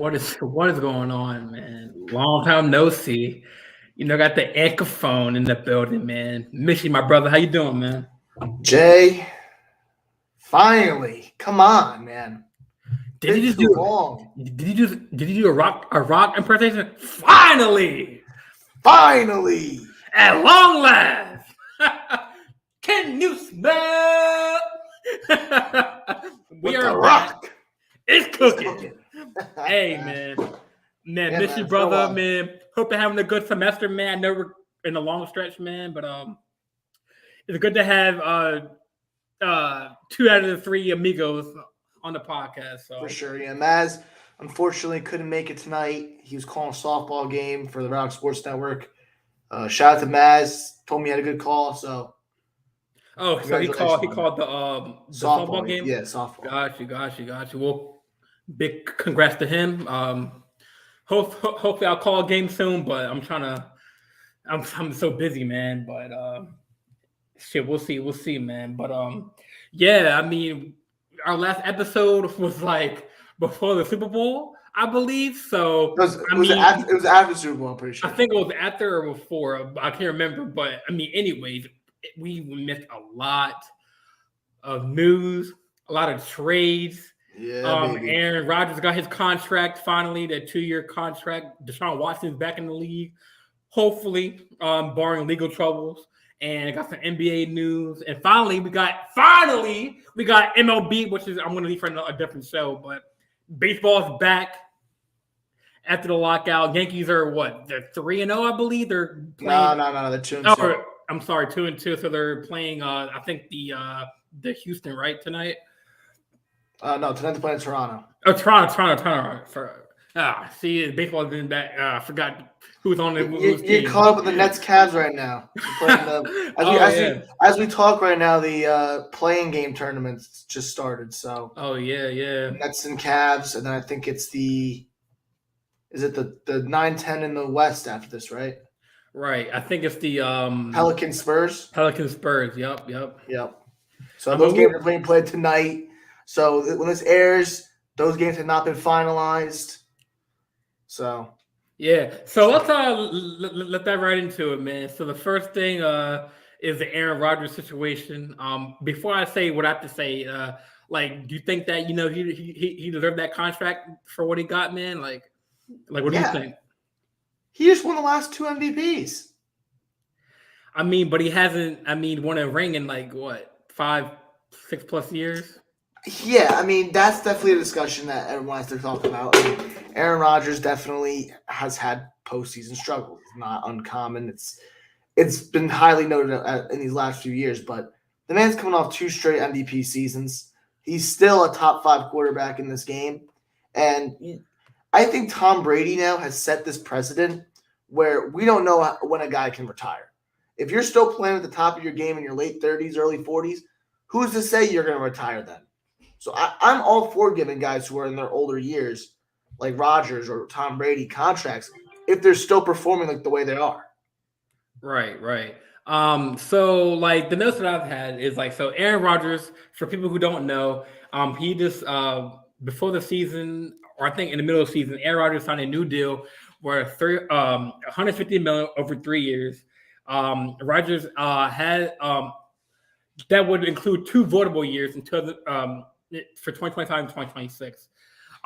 What is going on, man? Long time no see. Got the Echophone in the building, man. Miss you, my brother. How you doing, man? Jay, finally, come on, man. Did Been you just too do? long. Did you do a rock impersonation? Finally, Finally, at long last, can you smell? We with are the back. rock. It's It's cooking. cooking. Hey, man. Man, Yeah, miss man, you, it's been a brother, while. man. Hope you're having a good semester, man. I know we're in a long stretch, man, but it's good to have two out of the three amigos on the podcast. For So, sure. Yeah, Maz unfortunately couldn't make it tonight. He was calling a softball game for the Rock Sports Network. Shout out to Maz. Told me he had a good call, so so he congratulations called he on that. called the softball Softball, game. yeah, softball. Got you. Well, big congrats to him. Hopefully I'll call a game soon, but I'm so busy, man. But shit, we'll see, man. But yeah, I mean, our last episode was like before the Super Bowl, I believe. So I mean, It was after Super Bowl, I'm pretty I sure. think it was after or before. I can't remember, but I mean, anyways, we missed a lot of news, a lot of trades. Yeah, baby. Aaron Rodgers got his contract finally, the 2-year contract. Deshaun Watson's back in the league, hopefully, barring legal troubles. And I got some NBA news. And finally, we got MLB, which is I'm going to leave for a different show. But baseball's back after the lockout. Yankees are what? They're 3-0, I believe. They're playing. No. The 2-2. Oh, I'm sorry, 2-2. So they're playing. I think the Houston right tonight. No, tonight they're playing Toronto. Oh, Toronto. See, baseball's been back. I forgot who's on the team. You're caught up with the Nets Cavs right now. As we talk right now, the playing game tournaments just started. So yeah. Nets and Cavs, and then I think it's the 9-10 in the West after this, right? Right. I think it's the Pelicans Spurs. Yep. So those games are being played tonight. So when this airs, those games have not been finalized. So yeah. So let's let that right into it, man. So the first thing is the Aaron Rodgers situation. Before I say what I have to say, do you think that he deserved that contract for what he got, man? Like what do you think? He just won the last 2 MVPs. I mean, but he hasn't. I mean, won a ring in 5, 6+ years. Yeah, I mean, that's definitely a discussion that everyone has to talk about. I mean, Aaron Rodgers definitely has had postseason struggles. It's not uncommon. It's been highly noted in these last few years, but the man's coming off 2 straight MVP seasons. He's still a top 5 quarterback in this game. And I think Tom Brady now has set this precedent where we don't know when a guy can retire. If you're still playing at the top of your game in your late 30s, early 40s, who's to say you're going to retire then? So I'm all for giving guys who are in their older years, like Rodgers or Tom Brady, contracts if they're still performing like the way they are. Right. So the notes that I've had is so Aaron Rodgers, for people who don't know, he just before the season, or I think in the middle of the season, Aaron Rodgers signed a new deal where 150 million over 3 years. Rodgers had that would include 2 votable years until for 2025 and 2026.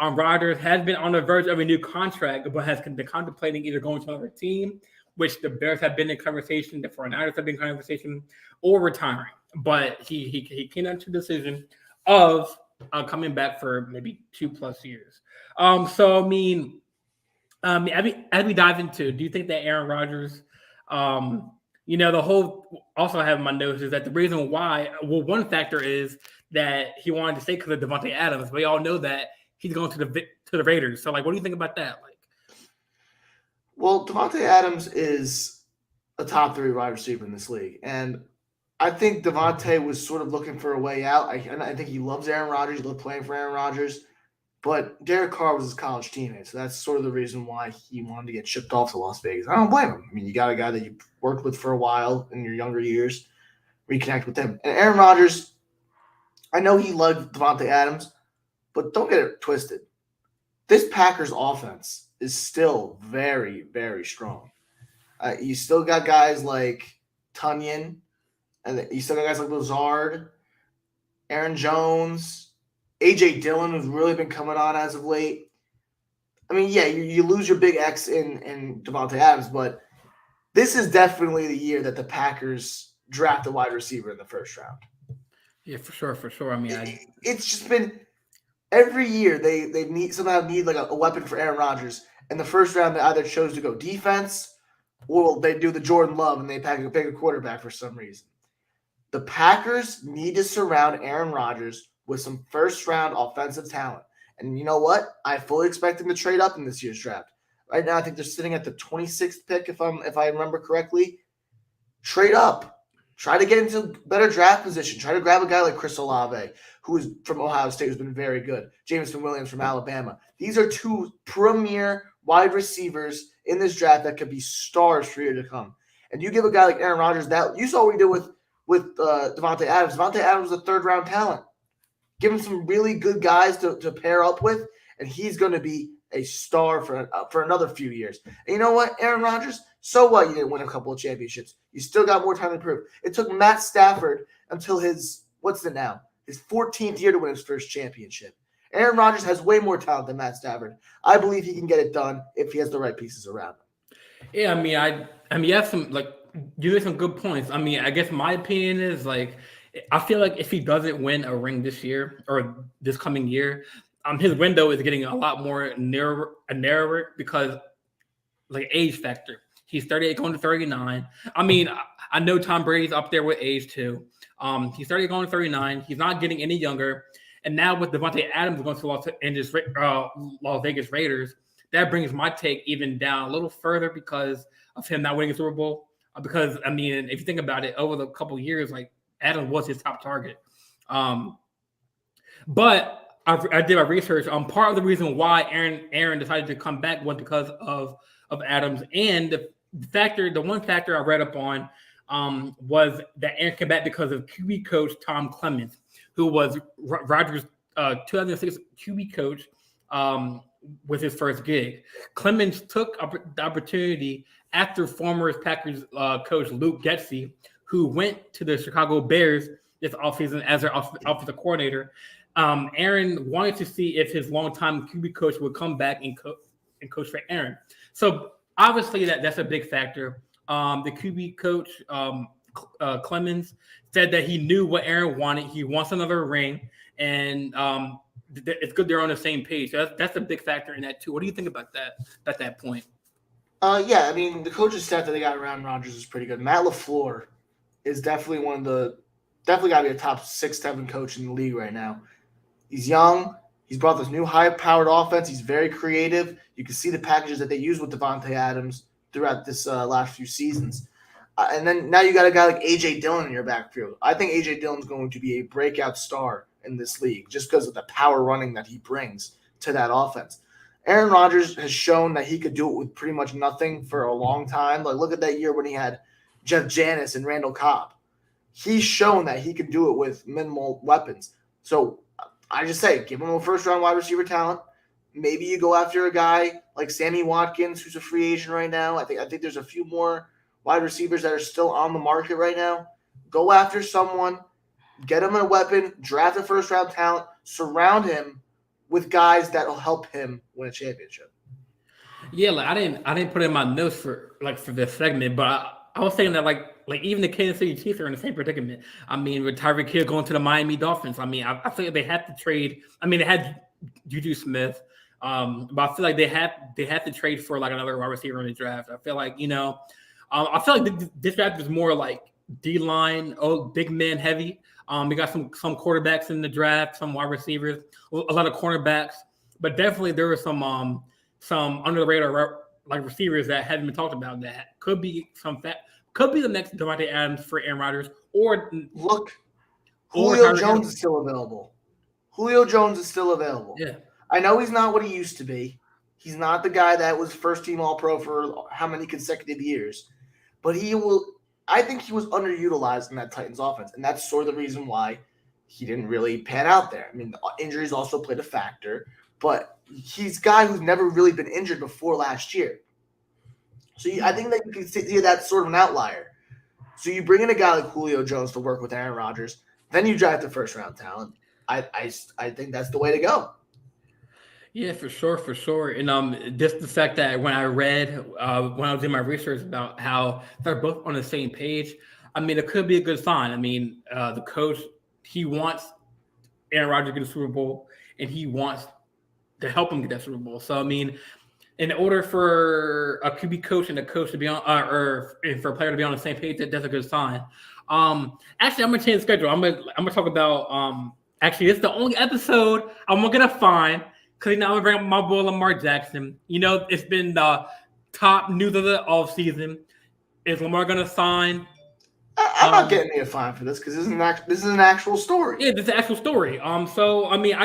Rodgers has been on the verge of a new contract, but has been contemplating either going to another team, which the Bears have been in conversation, the 49ers have been in conversation, or retiring. But he came down to the decision of coming back for maybe 2+ years. So I mean, as we dive into, do you think that Aaron Rodgers, the whole also have my notes is that the reason why, one factor is that he wanted to stay because of Devontae Adams. We all know that he's going to the Raiders. So what do you think about that? Well, Devontae Adams is a top 3 wide receiver in this league, and I think Devontae was sort of looking for a way out. I think he loves Aaron Rodgers. He loved playing for Aaron Rodgers. But Derek Carr was his college teammate, so that's sort of the reason why he wanted to get shipped off to Las Vegas. I don't blame him. I mean, you got a guy that you worked with for a while in your younger years, reconnect with him. And Aaron Rodgers, I know he loved Devontae Adams, but don't get it twisted. this Packers offense is still very, very strong. You still got guys like Tunyon, and you still got guys like Lazard, Aaron Jones, AJ Dillon, who's really been coming on as of late. I mean, yeah, you lose your big X in Devontae Adams, but this is definitely the year that the Packers draft a wide receiver in the first round. Yeah, for sure. I mean, it's just been every year they somehow need like a weapon for Aaron Rodgers. In the first round, they either chose to go defense or they do the Jordan Love and they pick a quarterback for some reason. The Packers need to surround Aaron Rodgers with some first-round offensive talent. And you know what? I fully expect them to trade up in this year's draft. Right now, I think they're sitting at the 26th pick, if I remember correctly. Trade up. Try to get into better draft position. Try to grab a guy like Chris Olave, who is from Ohio State, who's been very good. Jameson Williams from Alabama. These are two premier wide receivers in this draft that could be stars for years to come. And you give a guy like Aaron Rodgers that. You saw what he did with Devontae Adams. Devontae Adams was a third-round talent. Give him some really good guys to pair up with, and he's going to be a star for another few years. And you know what, Aaron Rodgers? So what? You didn't win a couple of championships. You still got more time to prove. It took Matt Stafford until his 14th year to win his first championship. Aaron Rodgers has way more talent than Matt Stafford. I believe he can get it done if he has the right pieces around him. Yeah, I mean, you have some you made some good points. I mean, I guess my opinion is I feel like if he doesn't win a ring this year or this coming year, his window is getting a lot more narrower because age factor. He's 38 going to 39. I mean, I know Tom Brady's up there with age too. He's 38 going to 39. He's not getting any younger. And now with Devontae Adams going to Las Vegas Raiders, that brings my take even down a little further because of him not winning a Super Bowl. Because, I mean, if you think about it, over the couple of years, Adams was his top target. But I did my research. Part of the reason why Aaron decided to come back was because of Adams. And the one factor I read up on was that Aaron came back because of QB coach Tom Clements, who was Rodgers' 2006 QB coach with his first gig. Clements took the opportunity after former Packers coach Luke Getsy, who went to the Chicago Bears this offseason as their offensive coordinator. Aaron wanted to see if his longtime QB coach would come back and coach for Aaron. So obviously that's a big factor. The QB coach Clemens said that he knew what Aaron wanted. He wants another ring, and it's good they're on the same page. So that's a big factor in that too. What do you think about that at that point? Yeah, I mean, the coaching staff that they got around Rodgers is pretty good. Matt LaFleur is definitely got to be a top 6-7 coach in the league right now. He's young. He's brought this new high-powered offense. He's very creative. You can see the packages that they use with Devontae Adams throughout this last few seasons. And then now you got a guy like A.J. Dillon in your backfield. I think A.J. Dillon's going to be a breakout star in this league just because of the power running that he brings to that offense. Aaron Rodgers has shown that he could do it with pretty much nothing for a long time. Look at that year when he had Jeff Janis and Randall Cobb. He's shown that he can do it with minimal weapons. So I just say, give him a first-round wide receiver talent. Maybe you go after a guy like Sammy Watkins, who's a free agent right now. I think there's a few more wide receivers that are still on the market right now. Go after someone, get him a weapon, draft a first-round talent, surround him with guys that will help him win a championship. Yeah, I didn't put it in my notes for this segment, but I was saying that even the Kansas City Chiefs are in the same predicament. I mean, with Tyreek Hill going to the Miami Dolphins, I mean, I feel like they had to trade. I mean, they had Juju Smith, but I feel like they had to trade for another wide receiver in the draft. I feel like I feel like this draft is more D-line, big man heavy. We got some quarterbacks in the draft, some wide receivers, a lot of cornerbacks, but definitely there were some under the radar receivers that haven't been talked about that could be the next Devontae Adams for Aaron Rodgers. Or look, Julio Jones is still available. Yeah, I know he's not what he used to be. He's not the guy that was first team All-Pro for how many consecutive years, but I think he was underutilized in that Titans offense, and that's sort of the reason why he didn't really pan out there. I mean, injuries also played a factor, but he's a guy who's never really been injured before last year. So I think that you can see that's sort of an outlier. So you bring in a guy like Julio Jones to work with Aaron Rodgers, then you draft the first round talent. I think that's the way to go. Yeah, for sure, for sure. And just the fact that when I read when I was doing my research about how they're both on the same page, I mean, it could be a good sign. I mean, the coach, he wants Aaron Rodgers to get a Super Bowl, and he wants to help him get that Super Bowl. So I mean, in order for a QB coach and a coach to be on, or for a player to be on the same page, that's a good sign. Actually, I'm gonna change the schedule. I'm gonna talk about. Actually, it's the only episode I'm gonna find because now I'm gonna bring up my boy Lamar Jackson. You know, it's been the top news of the offseason. Is Lamar gonna sign? I'm not getting a fine for this because this is an actual story. Yeah, this is an actual story. So I mean,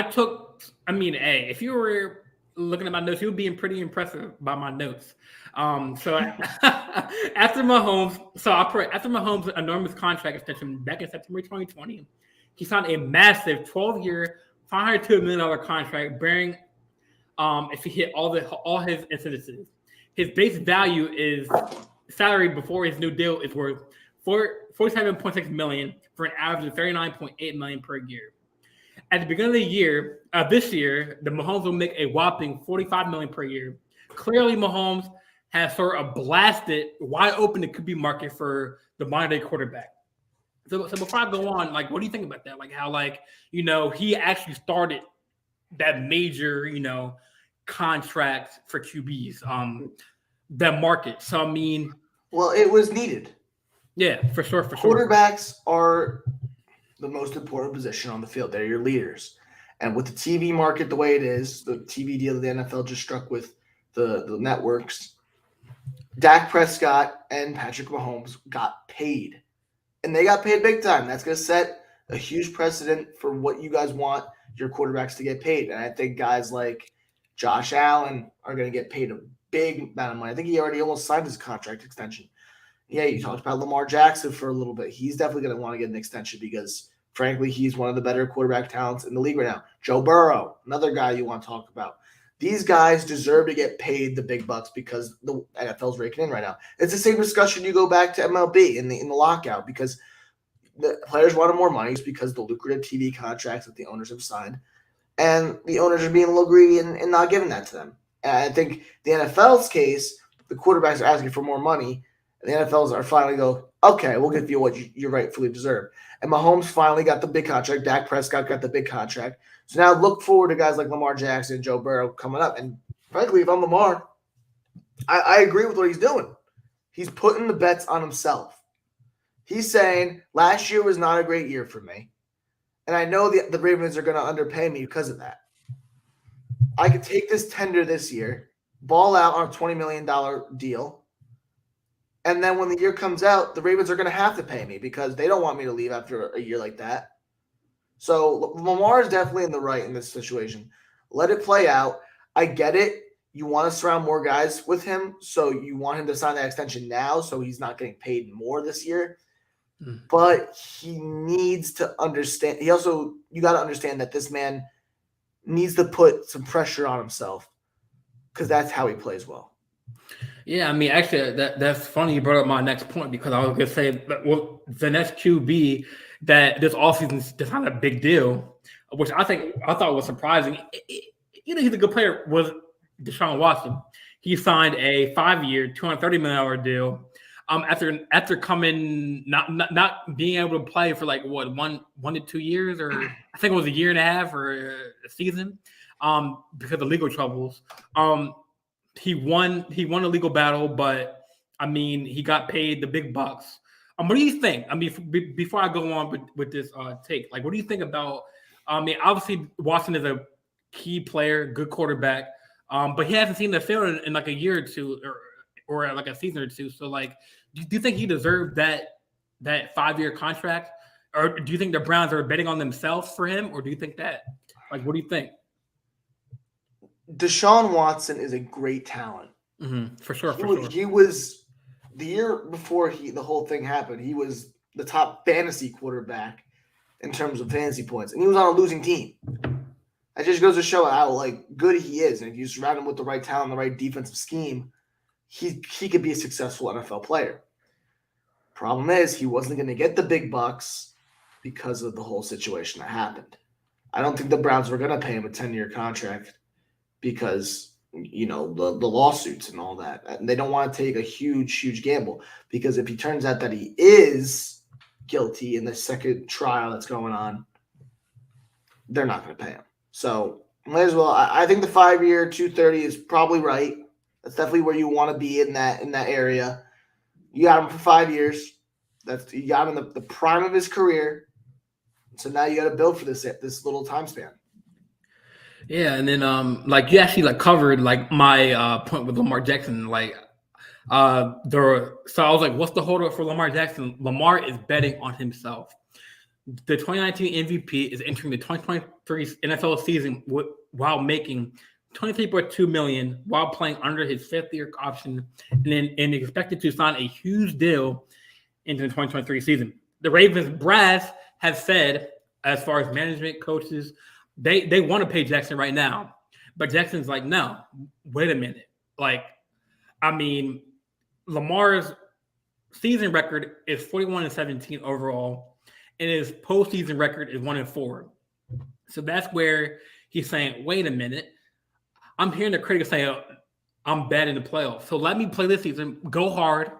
hey, if you were looking at my notes, you would be pretty impressive by my notes. So after Mahomes' enormous contract extension back in September 2020, he signed a massive 12-year, $502 million contract, bearing if he hit all his incidences. His base value is salary before his new deal is worth $47.6 million for an average of $39.8 million per year. At the beginning of the year, this year, the Mahomes will make a whopping $45 million per year. Clearly, Mahomes has sort of blasted wide open the QB market for the modern day quarterback. So before I go on, like, what do you think about that? Like how, like, you know, he actually started that major, you know, contract for QBs, that market. So I mean, well, it was needed. Yeah, for sure. Quarterbacks are the most important position on the field. They're your leaders. And with the TV market the way it is, the TV deal that the NFL just struck with the networks, Dak Prescott and Patrick Mahomes got paid. And they got paid big time. That's going to set a huge precedent for what you guys want your quarterbacks to get paid. And I think guys like Josh Allen are going to get paid a big amount of money. I think he already almost signed his contract extension. Yeah, you talked about Lamar Jackson for a little bit. He's definitely going to want to get an extension because, frankly, he's one of the better quarterback talents in the league right now. Joe Burrow, another guy you want to talk about. These guys deserve to get paid the big bucks because the NFL's raking in right now. It's the same discussion you go back to MLB in the lockout because the players wanted more money because the lucrative TV contracts that the owners have signed, and the owners are being a little greedy and not giving that to them. And I think the NFL's case, the quarterbacks are asking for more money. The NFLs are finally go, okay, we'll give you what you rightfully deserve. And Mahomes finally got the big contract. Dak Prescott got the big contract. So now look forward to guys like Lamar Jackson and Joe Burrow coming up. And frankly, if I'm Lamar, I agree with what he's doing. He's putting the bets on himself. He's saying, last year was not a great year for me. And I know the Ravens are going to underpay me because of that. I could take this tender this year, ball out on a $20 million deal, and then when the year comes out, the Ravens are going to have to pay me because they don't want me to leave after a year like that. So Lamar is definitely in the right in this situation. Let it play out. I get it. You want to surround more guys with him, so you want him to sign that extension now so he's not getting paid more this year. But he needs to understand. You got to understand that this man needs to put some pressure on himself because that's how he plays well. Yeah, I mean, actually, that's funny you brought up my next point because I was going to say, well, the next QB that this offseason is not a big deal, which I thought was surprising. You know, he's a good player, was Deshaun Watson. He signed a 5-year, $230 million deal after coming not being able to play for like what 1 to 2 years, or I think it was a year and a half or a season, because of legal troubles. He won a legal battle, but I mean, he got paid the big bucks. What do you think? I mean, before I go on with this take, like, what do you think about? I mean, obviously Watson is a key player, good quarterback, but he hasn't seen the field in like a year or two, or like a season or two. So, like, do you think he deserved that 5-year contract, or do you think the Browns are betting on themselves for him, or do you think that? Like, what do you think? Deshaun Watson is a great talent. Mm-hmm. For sure. He was the year before the whole thing happened. He was the top fantasy quarterback in terms of fantasy points, and he was on a losing team. That just goes to show how like good he is. And if you surround him with the right talent, the right defensive scheme, he could be a successful NFL player. Problem is, he wasn't going to get the big bucks because of the whole situation that happened. I don't think the Browns were going to pay him a 10-year contract because, the lawsuits and all that. And they don't want to take a huge gamble, because if he turns out that he is guilty in the second trial that's going on, they're not going to pay him. So might as well. I think the 5-year 230 is probably right. That's definitely where you want to be in that area. You got him for 5 years. You got him in the prime of his career. So now you got to build for this little time span. Yeah, and then you actually covered my point with Lamar Jackson. So I was like, what's the holdup for Lamar Jackson? Lamar is betting on himself. The 2019 MVP is entering the 2023 NFL season while making $23.2 million while playing under his 5th-year option, and expected to sign a huge deal into the 2023 season. The Ravens brass have said, as far as management, coaches, they want to pay Jackson right now, but Jackson's like, no, wait a minute. Lamar's season record is 41-17 overall, and his postseason record is 1-4. So that's where he's saying, wait a minute. I'm hearing the critics say, I'm bad in the playoffs. So let me play this season, go hard,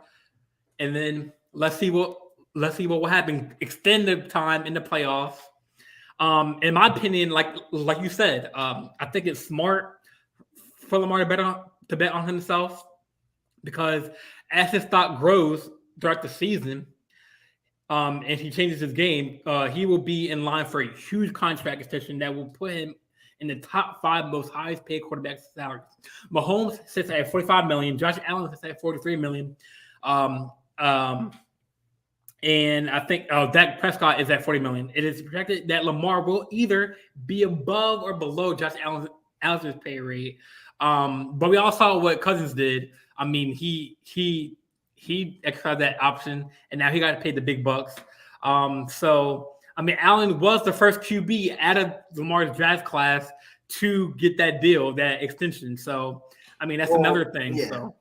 and then let's see what will happen. Extend the time in the playoffs. In my opinion, like you said, I think it's smart for Lamar to bet on himself, because as his stock grows throughout the season, and he changes his game, he will be in line for a huge contract extension that will put him in the top 5 most highest paid quarterbacks salaries. Mahomes sits at $45 million. Josh Allen sits at $43 million. And I think Dak Prescott is at $40 million. It is projected that Lamar will either be above or below Josh Allen's pay rate. But we all saw what Cousins did. I mean, he exercised that option, and now he got to pay the big bucks. Allen was the first QB out of Lamar's draft class to get that deal, that extension. So, that's another thing. Yeah. So.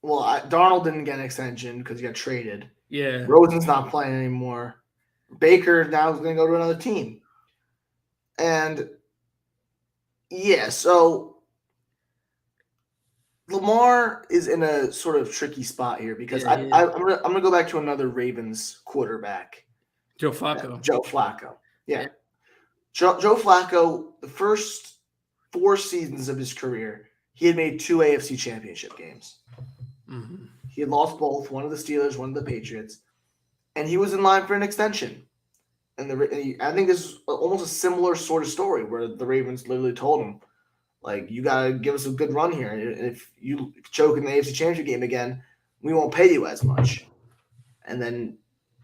Well, Darnold didn't get an extension because he got traded. Yeah. Rosen's not playing anymore. Baker now is going to go to another team. And, yeah, so Lamar is in a sort of tricky spot here, because I'm gonna go back to another Ravens quarterback. Joe Flacco. Yeah. Joe Flacco, the first 4 seasons of his career, he had made 2 AFC championship games. Mm-hmm. He had lost both, one of the Steelers, one of the Patriots, and he was in line for an extension. And I think this is almost a similar sort of story, where the Ravens literally told him, you got to give us a good run here. And if you choke in the AFC championship game again, we won't pay you as much. And then,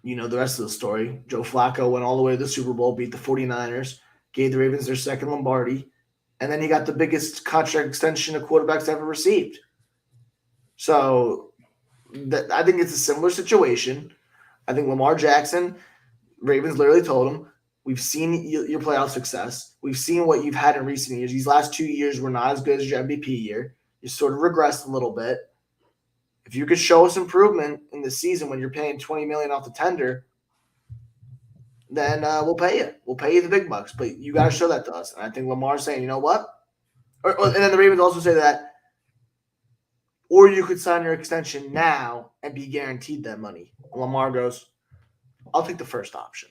the rest of the story. Joe Flacco went all the way to the Super Bowl, beat the 49ers, gave the Ravens their second Lombardi, and then he got the biggest contract extension a quarterback's ever received. So I think it's a similar situation. I think Lamar Jackson, Ravens literally told him, we've seen your playoff success. We've seen what you've had in recent years. These last 2 years were not as good as your MVP year. You sort of regressed a little bit. If you could show us improvement in the season when you're paying $20 million off the tender, then we'll pay you. We'll pay you the big bucks. But you got to show that to us. And I think Lamar's saying, you know what? And then the Ravens also say that, or you could sign your extension now and be guaranteed that money. And Lamar goes, I'll take the first option.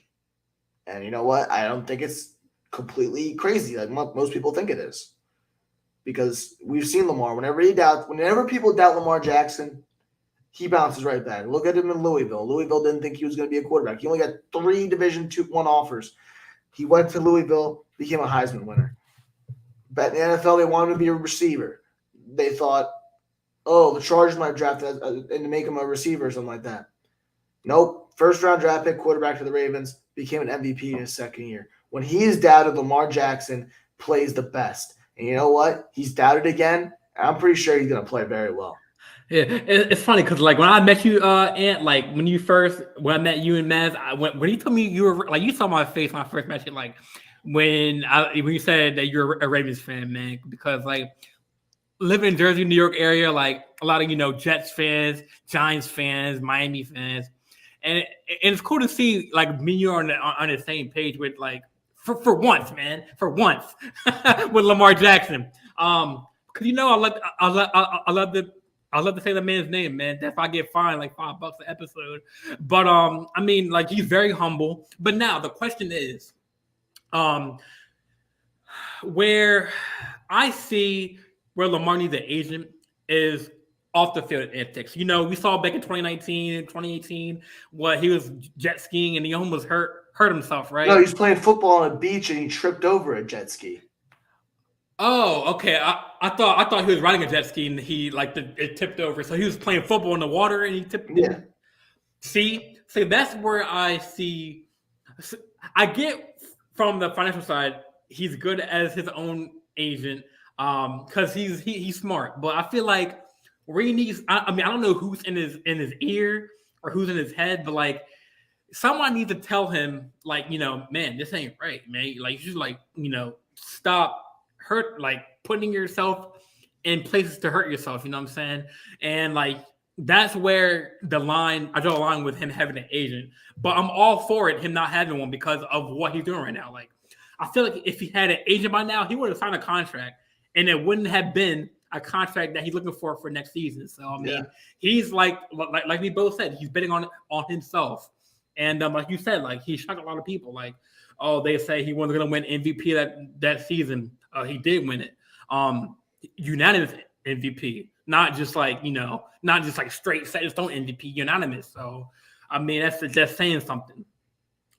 And you know what? I don't think it's completely crazy like most people think it is. Because we've seen Lamar. Whenever people doubt Lamar Jackson, he bounces right back. Look at him in Louisville. Louisville didn't think he was going to be a quarterback. He only got 3 Division II offers. He went to Louisville, became a Heisman winner. But in the NFL, they wanted him to be a receiver. They thought, the Chargers might draft and to make him a receiver or something like that. Nope. First-round draft pick, quarterback for the Ravens, became an MVP in his second year. When he is doubted, Lamar Jackson plays the best. And you know what? He's doubted again. And I'm pretty sure he's going to play very well. Yeah, it's funny because when I met you, Ant, when I met you and Maz, when you told me you were you saw my face when I first met you, when you said that you're a Ravens fan, man, because like living in Jersey, New York area, like a lot of Jets fans, Giants fans, Miami fans, and it's cool to see like me and you on the same page with like for once, man, for once with Lamar Jackson. Cause I love to say the man's name, man. That's why I get fined like $5 an episode. But I mean, like he's very humble. But now the question is, where I see where Lamar needs an agent is off the field antics. We saw back in 2019 and 2018 what he was jet skiing and he almost hurt himself, right? No, he was playing football on a beach and he tripped over a jet ski. Oh, okay. I thought he was riding a jet ski and it tipped over. So he was playing football in the water and he tipped over. Yeah. See, that's where I see. I get from the financial side, he's good as his own agent because he's smart. But I feel like where he needs, I mean, I don't know who's in his ear or who's in his head, but like someone needs to tell him, like, man, this ain't right, man. Like, you just stop putting yourself in places to hurt yourself. You know what I'm saying? And like that's where I draw a line with him having an agent. But I'm all for it, him not having one because of what he's doing right now. Like, I feel like if he had an agent by now, he would have signed a contract, and it wouldn't have been a contract that he's looking for next season. So I mean, he's like we both said, he's betting on himself. And like you said, like he shocked a lot of people. Like, oh, they say he wasn't going to win MVP that season. He did win it. Unanimous MVP, not just like straight set in stone MVP, unanimous. So I mean, that's saying something.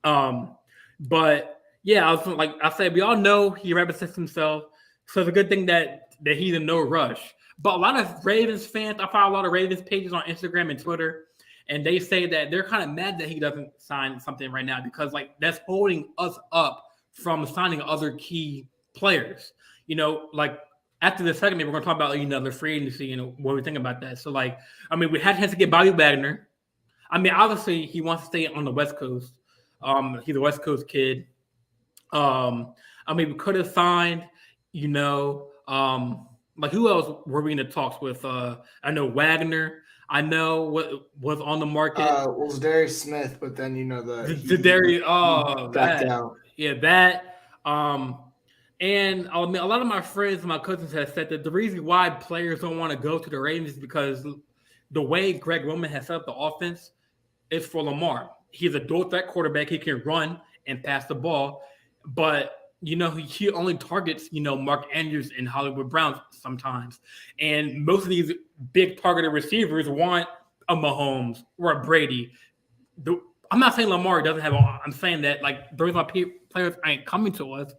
But yeah, I said, we all know he represents himself, so it's a good thing that he's in no rush. But a lot of Ravens fans, I follow a lot of Ravens pages on Instagram and Twitter, and they say that they're kind of mad that he doesn't sign something right now because like that's holding us up from signing other key players. Like after the segment, we're going to talk about the free agency and what we think about that. So like, I mean, we had a chance to get Bobby Wagner. I mean, obviously he wants to stay on the West Coast. He's a West Coast kid. I mean, we could have signed, like who else were we in the talks with? I know Wagner. I know what was on the market. Was Darius Smith, but then the Darius. Oh, backed out. Yeah, that. And I mean, a lot of my friends and my cousins have said that the reason why players don't want to go to the Ravens is because the way Greg Roman has set up the offense is for Lamar. He's a dual threat quarterback. He can run and pass the ball, but he only targets Mark Andrews and Hollywood Brown sometimes. And most of these big targeted receivers want a Mahomes or a Brady. I'm not saying Lamar doesn't have. I'm saying that like the reason why players ain't coming to us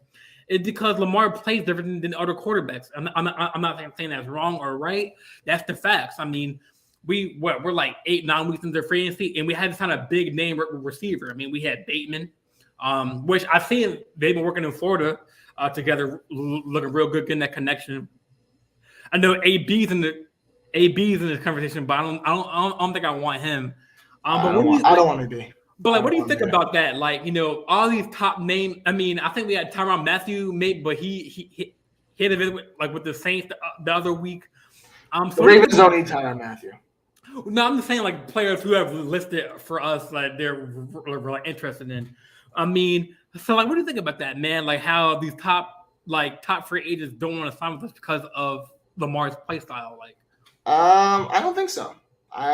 is because Lamar plays different than other quarterbacks. I'm not saying that's wrong or right. That's the facts. I mean, we're like 8-9 weeks into free agency, and we had to sign a big name receiver. I mean, we had Bateman, which I've seen they've been working in Florida together, looking real good, getting that connection. I know AB's in this conversation, but I don't think I want him. I don't want to be. But like, what do you think about that? Like, all these top names. I mean, I think we had Tyrann Mathieu, but he hit it with the Saints the other week. So the Ravens don't need Tyrann Mathieu. No, I'm just saying like players who have listed for us like they're really interested in. I mean, so like, what do you think about that, man? Like how these top free agents don't want to sign with us because of Lamar's play style. Like, I don't think so.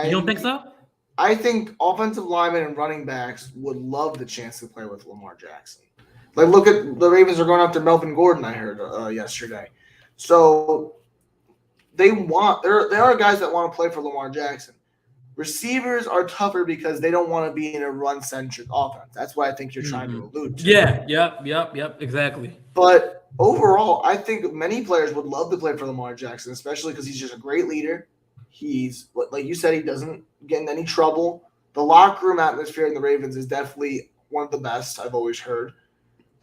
You don't think so? I think offensive linemen and running backs would love the chance to play with Lamar Jackson. Like, look at the Ravens are going after Melvin Gordon, I heard yesterday. So there are guys that want to play for Lamar Jackson. Receivers are tougher because they don't want to be in a run-centric offense. That's what I think you're trying to allude to. Yeah, yep, exactly. But overall, I think many players would love to play for Lamar Jackson, especially because he's just a great leader. He's, like you said, he doesn't get in any trouble. The locker room atmosphere in the Ravens is definitely one of the best I've always heard.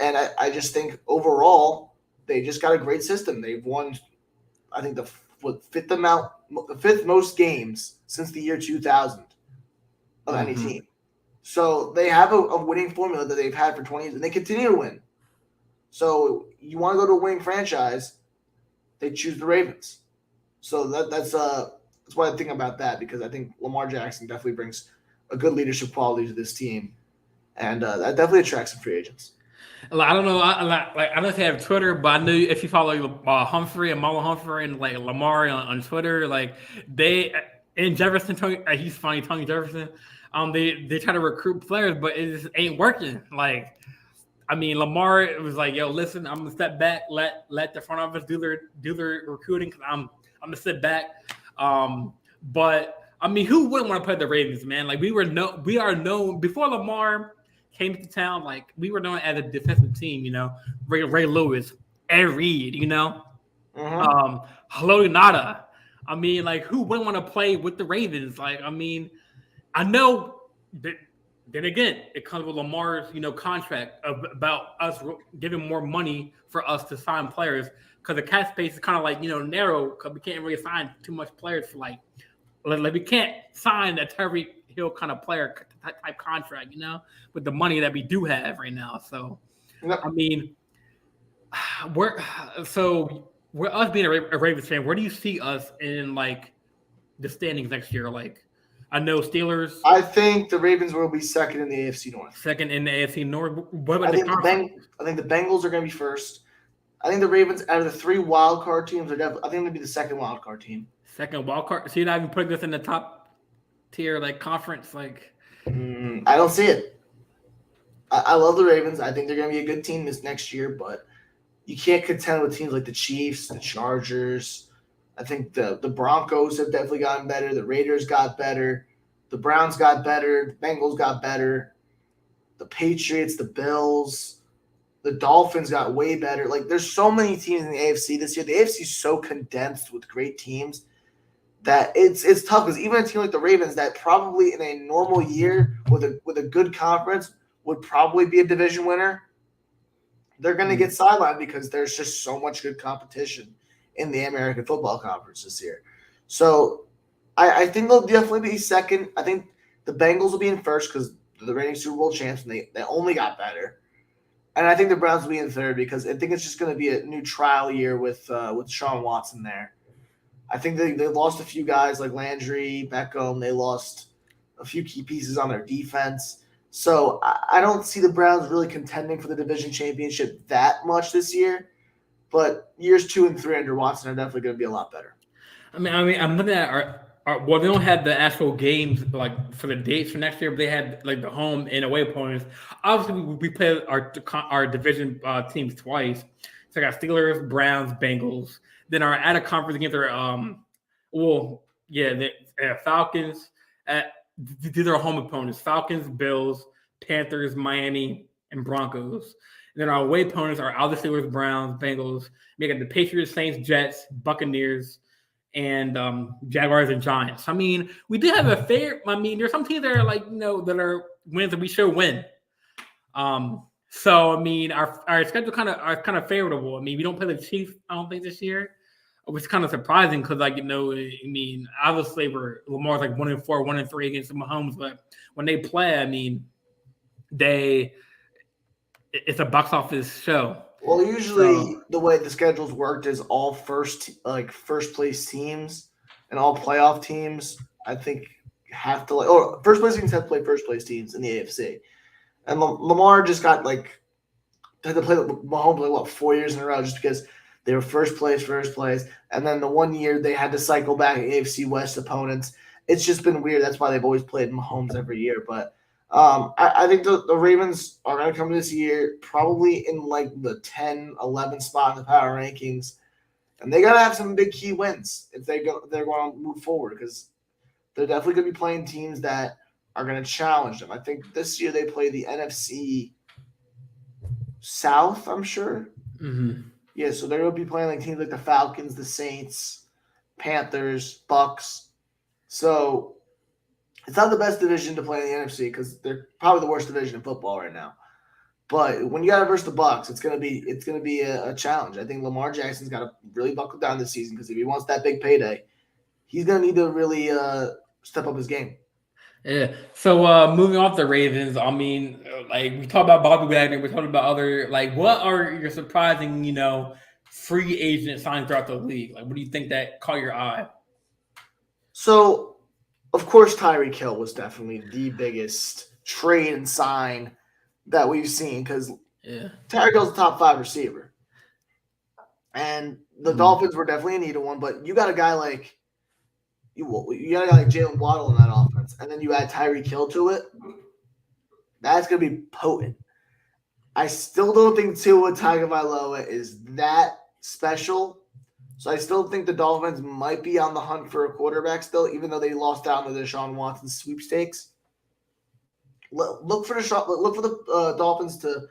And I just think overall, they just got a great system. They've won, I think, the fifth most games since the year 2000 of any team. So they have a winning formula that they've had for 20 years, and they continue to win. So you want to go to a winning franchise, they choose the Ravens. So that's what I think about that, because I think Lamar Jackson definitely brings a good leadership quality to this team, and that definitely attracts some free agents. Like, I don't know. I don't know if you have Twitter, but I know if you follow Humphrey and Marlon Humphrey and like Lamar on Twitter, like they and Jefferson, he's funny, Tony Jefferson. They try to recruit players, but it just ain't working. Like, I mean, Lamar was like, "Yo, listen, I'm gonna step back, let the front office do their recruiting, because I'm gonna sit back." But I mean, who wouldn't want to play the Ravens, man? Like, we are known before Lamar came to town. Like, we were known as a defensive team. Ray Lewis, Ed Reed. Mm-hmm. Haloti Nada. I mean, like, who wouldn't want to play with the Ravens? Like, I mean, I know that. Then again, it comes with Lamar's, contract about us giving more money for us to sign players, because the cap space is kind of like, narrow, because we can't really sign too much players for like we can't sign a Tyreek Hill kind of player type contract, with the money that we do have right now. So, Yep. I mean, we're we're us being a Ravens fan. Where do you see us in like the standings next year? Like, I know Steelers I think the Ravens will be second in the AFC North. second in the AFC North. What about I the think conference? I think the Bengals are going to be first. I think the Ravens, out of the three wild card teams, are definitely. I think they'll be the second wild card team. Second wild card. So you're not even putting this in the top tier like conference. Like, I don't see it. I love the Ravens. I think they're going to be a good team this next year, but you can't contend with teams like the Chiefs, the Chargers. I think the Broncos have definitely gotten better. The Raiders got better. The Browns got better. The Bengals got better. The Patriots, the Bills, the Dolphins got way better. Like, there's so many teams in the AFC this year. The AFC is so condensed with great teams that it's tough, because even a team like the Ravens, that probably in a normal year with a good conference would probably be a division winner, they're going to get sidelined because there's just so much good competition in the American Football Conference this year. So I think they'll definitely be second. I think the Bengals will be in first because they're the reigning Super Bowl champs, and they only got better. And I think the Browns will be in third, because I think it's just going to be a new trial year with Deshaun Watson there. I think they lost a few guys like Landry, Beckham. They lost a few key pieces on their defense. So I don't see the Browns really contending for the division championship that much this year. But years 2 and 3 under Watson are definitely going to be a lot better. I mean, I'm looking at our well, they don't have the actual games like for the dates for next year, but they had like the home and away opponents. Obviously, we play our division teams twice. So I got Steelers, Browns, Bengals. Then our out of conference against our the Falcons. These are our home opponents: Falcons, Bills, Panthers, Miami, and Broncos. And then our away opponents are the Steelers, Browns, Bengals. We got the Patriots, Saints, Jets, Buccaneers, and Jaguars and Giants. I mean, we did have a fair. I mean, there's some teams that are like that are wins that we should win. So I mean, our schedule are kind of favorable. I mean, we don't play the Chiefs, I don't think, this year, which is kind of surprising because I mean, obviously Lamar's like 1-4, 1-3 against Mahomes, but when they play, I mean, it's a box office show. Well, usually the way the schedule's worked is all first place teams and all playoff teams, I think, have to first place teams have to play first place teams in the AFC. And Lamar just got had to play Mahomes 4 years in a row just because they were first place, and then the 1 year they had to cycle back AFC West opponents. It's just been weird. That's why they've always played Mahomes every year. But I think the Ravens are going to come this year probably in the 10, 11 spot in the power rankings, and they got to have some big key wins if they're going to move forward, because they're definitely going to be playing teams that are going to challenge them. I think this year they play the NFC South, I'm sure. Mm-hmm. Yeah, so they're going to be playing teams like the Falcons, the Saints, Panthers, Bucks. So it's not the best division to play in the NFC because they're probably the worst division in football right now. But when you got to versus the Bucks, it's gonna be a challenge. I think Lamar Jackson's got to really buckle down this season, because if he wants that big payday, he's gonna need to really step up his game. Yeah. So moving off the Ravens, I mean, like we talked about Bobby Wagner, we talked about other like what are your surprising, free agent signings throughout the league? Like what do you think that caught your eye? So, of course, Tyreek Hill was definitely the biggest trade and sign that we've seen because Tyreek Hill's a top 5 receiver. And the Dolphins were definitely in need of one, but you got a guy like you got a guy like Jalen Waddle in that offense, and then you add Tyreek Hill to it. That's going to be potent. I still don't think Tua Tagovailoa is that special. So I still think the Dolphins might be on the hunt for a quarterback still, even though they lost out to the Deshaun Watson sweepstakes. Look for the Dolphins to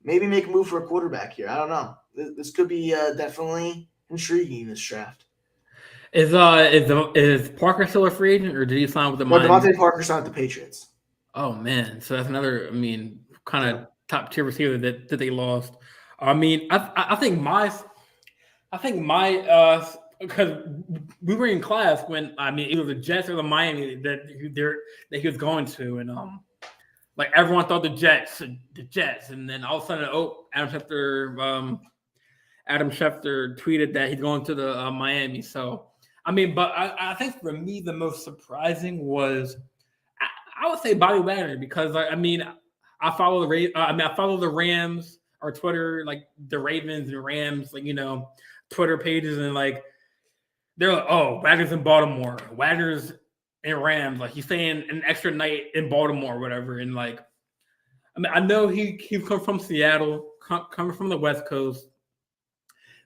maybe make a move for a quarterback here. I don't know. This could be definitely intriguing, this draft. Is Parker still a free agent, or did he sign with the Miami? Devontae Parker signed with the Patriots. Oh man, so that's another. Kind of top tier receiver that they lost. I think my because we were in class when either the Jets or the Miami that he was going to, and like everyone thought the Jets, and then all of a sudden, Adam Schefter tweeted that he's going to the Miami. So but I think for me the most surprising was I would say Bobby Wagner because I follow the Rams or Twitter, like the Ravens and Rams, like Twitter pages, and like they're like, oh, Wagner's in Baltimore, Wagner's in Rams, like he's staying an extra night in Baltimore or whatever, and like I know he come from Seattle, coming from the West Coast.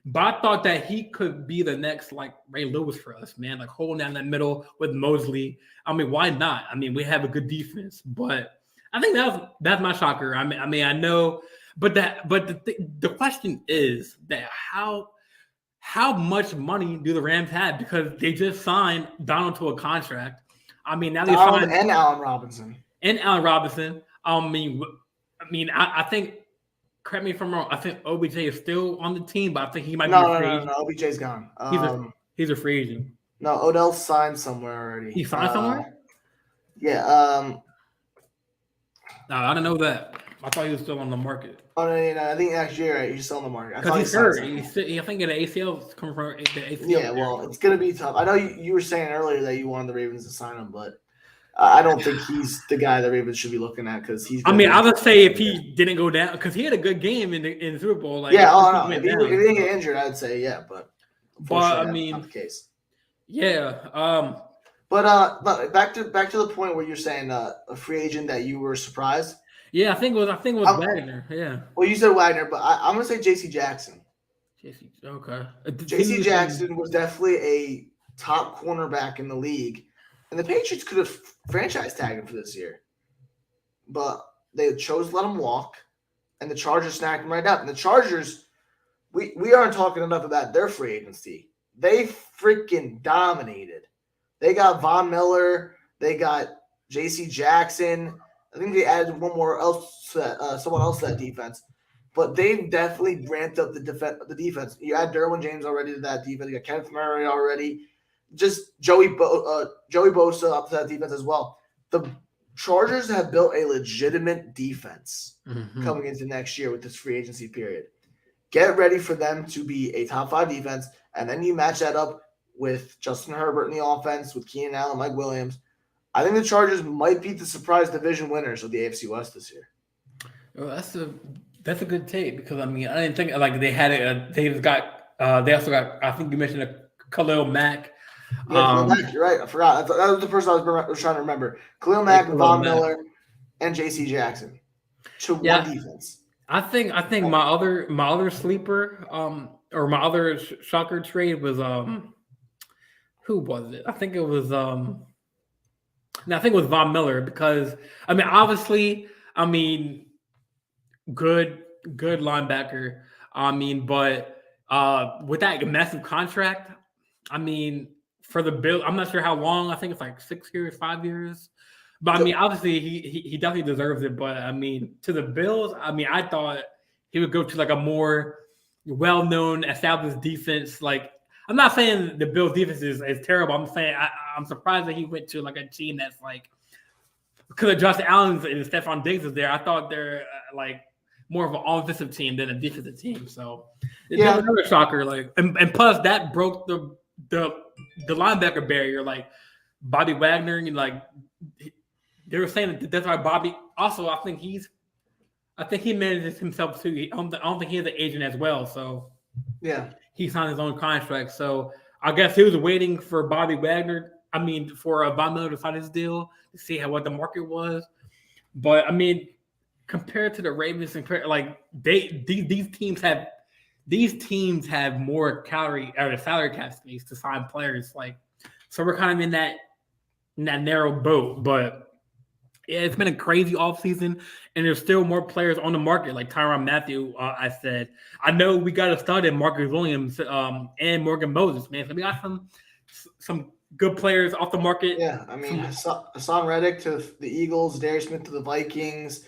But I thought that he could be the next like Ray Lewis for us, man. Like holding down that middle with Mosley. Why not? we have a good defense, but I think that's my shocker. I know, but the question is that how much money do the Rams have because they just signed Donald to a contract. Now they signed and Allen Robinson. I think. Correct me if I'm wrong. I think OBJ is still on the team, but I think he might be a free agent. No, OBJ's gone. He's a free agent. No, Odell signed somewhere already. He signed somewhere? Yeah. No, I don't know that. I thought he was still on the market. Oh, no, I think next year he's still on the market. Because he's hurt. I think an ACL is coming from the ACL. Yeah, well, it's going to be tough. I know you were saying earlier that you wanted the Ravens to sign him, but I don't think he's the guy the Ravens should be looking at because he's. I would say if he didn't go down because he had a good game in the Super Bowl. Like, if he didn't get injured, I'd say yeah, but not the case. Yeah. But back to the point where you're saying a free agent that you were surprised. Yeah, I think it was Wagner. Yeah. Well, you said Wagner, but I'm gonna say J.C. Jackson. Okay. J.C. Jackson was definitely a top cornerback in the league. And the Patriots could have franchise tagged him for this year. But they chose to let him walk, and the Chargers snagged him right up. And the Chargers, we aren't talking enough about their free agency. They freaking dominated. They got Von Miller. They got J.C. Jackson. I think they added someone else to that defense. But they've definitely ramped up the defense. You add Derwin James already to that defense. You got Kenneth Murray already. Just Joey Bosa up to that defense as well. The Chargers have built a legitimate defense coming into next year with this free agency period. Get ready for them to be a top 5 defense, and then you match that up with Justin Herbert in the offense, with Keenan Allen, Mike Williams. I think the Chargers might be the surprise division winners of the AFC West this year. Well, that's a good take because I didn't think like they had it. They also got. I think you mentioned a Khalil Mack. Yeah, Mack, you're right. I forgot. That was the person I was trying to remember. Khalil Mack, Von Miller, and J.C. Jackson to one defense. I think my other sleeper or my other shocker trade was who was it? I think it was Von Miller because obviously good linebacker. But with that massive contract, for the Bills, I'm not sure how long. I think it's like 6 years, 5 years. But obviously he definitely deserves it. But to the Bills, I thought he would go to like a more well-known, established defense. Like I'm not saying the Bills defense is terrible. I'm saying I'm surprised that he went to like a team that's like because of Josh Allen and Stephon Diggs is there, I thought they're like more of an offensive team than a defensive team. So there's another shocker. Like, and plus that broke the linebacker barrier. Like Bobby Wagner, and like they were saying that that's why Bobby. Also, I think he manages himself too. I don't think he has an agent as well. So yeah, he signed his own contract. So I guess he was waiting for Bobby Wagner. I mean, for Von Miller to sign his deal to see what the market was. But I mean, compared to the Ravens, like these teams have more salary cap space to sign players. Like, so we're kind of in that narrow boat. But yeah, it's been a crazy offseason, and there's still more players on the market, like Tyrann Mathieu. I said, I know we got to start in Marcus Williams and Morgan Moses, man. So we got some good players off the market. Yeah, I mean, Hassan Reddick to the Eagles, Darius Smith to the Vikings,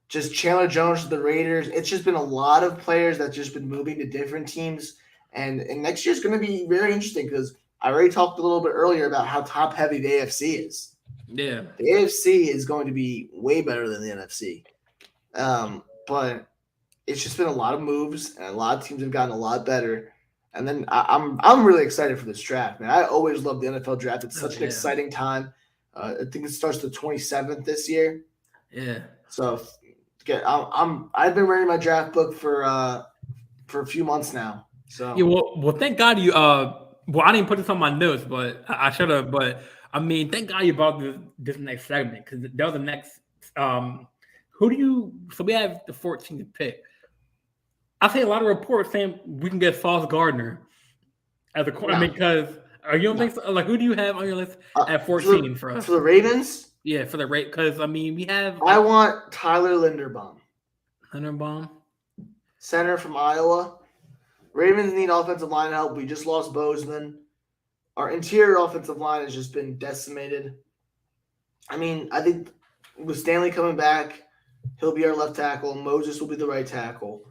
just Chandler Jones to the Raiders. It's just been a lot of players that's just been moving to different teams, and next year's going to be very interesting because I already talked a little bit earlier about how top heavy the AFC is. Yeah, the AFC is going to be way better than the NFC, but it's just been a lot of moves, and a lot of teams have gotten a lot better. And then I'm really excited for this draft, man. I always love the NFL draft. It's such an exciting time. I think it starts the 27th this year. Yeah. So, I've been writing my draft book for a few months now. So yeah. Well, thank God you. Well, I didn't put this on my notes, but I should have. But I mean, thank God you brought this next segment because that was the next. Who do you? So we have the 14th pick. I see a lot of reports saying we can get Sauce Gardner as a corner because you don't think so? Like, who do you have on your list at 14 for us? For the Ravens? Yeah, for the Ravens. Because I mean, we have. I want Tyler Linderbaum. Linderbaum, center from Iowa. Ravens need offensive line help. We just lost Bozeman. Our interior offensive line has just been decimated. I mean, I think with Stanley coming back, he'll be our left tackle. Moses will be the right tackle.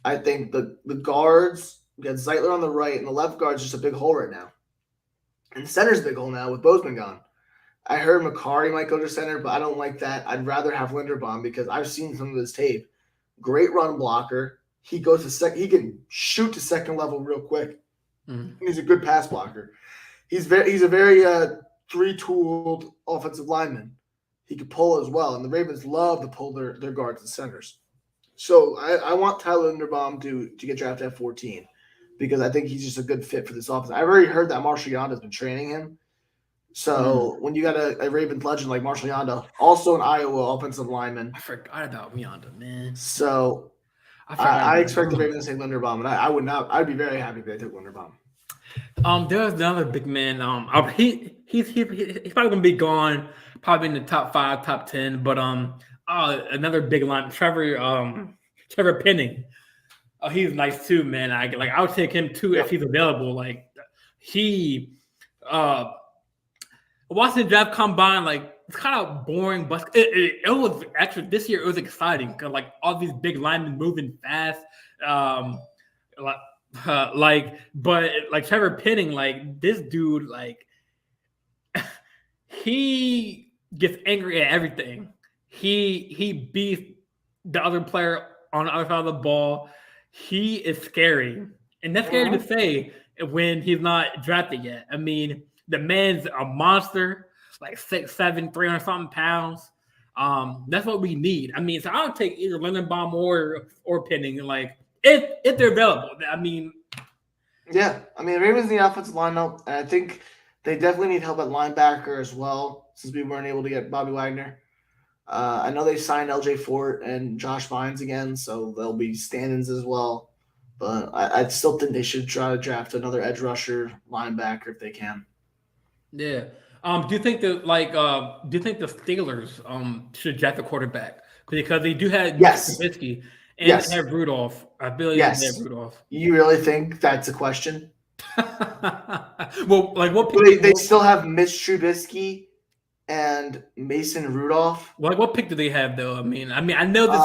I think the guards, we got Zeitler on the right, and the left guard's just a big hole right now. And the center's a big hole now with Bozeman gone. I heard Macari might go to center, but I don't like that. I'd rather have Linderbaum because I've seen some of his tape. Great run blocker. He goes to second. He can shoot to second level real quick. Mm-hmm. He's a good pass blocker. He's a very three-tooled offensive lineman. He could pull as well, and the Ravens love to pull their guards and centers. So I want Tyler Linderbaum to get drafted at 14 because I think he's just a good fit for this offense. I've already heard that Marshall Yonda has been training him. So when you got a Ravens legend like Marshall Yonda, also an Iowa offensive lineman. I forgot about Yonda, man. So I expect the Ravens to take Linderbaum, and I would not. I'd be very happy if they took Linderbaum. There's another big man. He's probably gonna be gone, probably in the top 5, top 10. But another big line, Trevor Penning. He's nice too, man. I'll take him too if he's available. Like watching the draft combine, like it's kind of boring, but it was actually this year it was exciting because like all these big linemen moving fast. But Trevor Penning, like this dude, like he gets angry at everything. He beats the other player on the other side of the ball. He is scary, and that's scary to say when he's not drafted yet. I mean, the man's a monster, like 6'7", 300-something pounds. That's what we need. I mean, so I'll take either Linderbaum or Penning, like if they're available. I mean, yeah. I mean, the Ravens need offensive line help, and I think they definitely need help at linebacker as well, since we weren't able to get Bobby Wagner. I know they signed LJ Fort and Josh Vines again, so they'll be stand-ins as well. But I still think they should try to draft another edge rusher, linebacker if they can. Yeah. Do you think the Steelers should draft a quarterback because they do have Trubisky and they have Rudolph? I believe they have Rudolph. You really think that's a question? Well, like what? Pick they still have Mitch Trubisky and Mason Rudolph. Like what pick do they have though? I mean, I know this.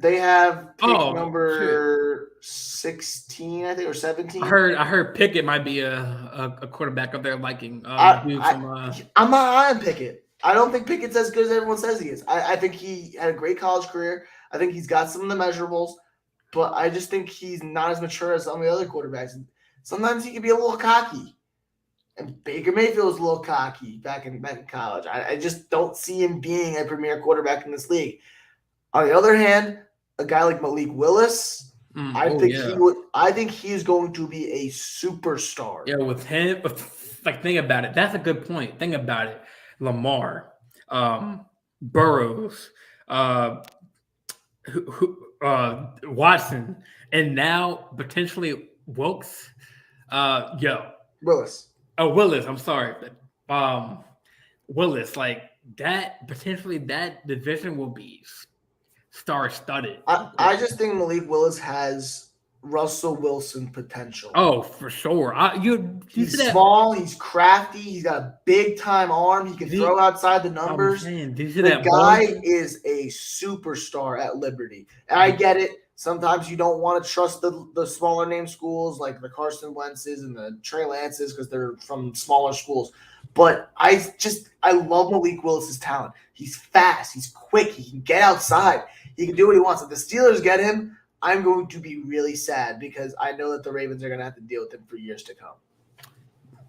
They have pick number 16, I think, or 17. I heard Pickett might be a quarterback of their liking. I'm not on Pickett. I don't think Pickett's as good as everyone says he is. I think he had a great college career. I think he's got some of the measurables, but I just think he's not as mature as some of the other quarterbacks. Sometimes he can be a little cocky. And Baker Mayfield was a little cocky back in college. I just don't see him being a premier quarterback in this league. On the other hand, a guy like Malik Willis, I think he's going to be a superstar. Yeah, with him, like think about it. That's a good point. Think about it. Lamar, Burrows, Watson, and now potentially Wilkes. Willis. Oh, Willis. I'm sorry. Willis, like that. Potentially, that division will be star-studded. I just think Malik Willis has Russell Wilson potential. Oh, for sure. He's small. He's crafty. He's got a big-time arm. He can throw outside the numbers. The guy is a superstar at Liberty. And I get it. Sometimes you don't want to trust the smaller name schools like the Carson Wentz's and the Trey Lance's because they're from smaller schools. But I love Malik Willis's talent. He's fast. He's quick. He can get outside. He can do what he wants. If the Steelers get him, I'm going to be really sad because I know that the Ravens are going to have to deal with him for years to come.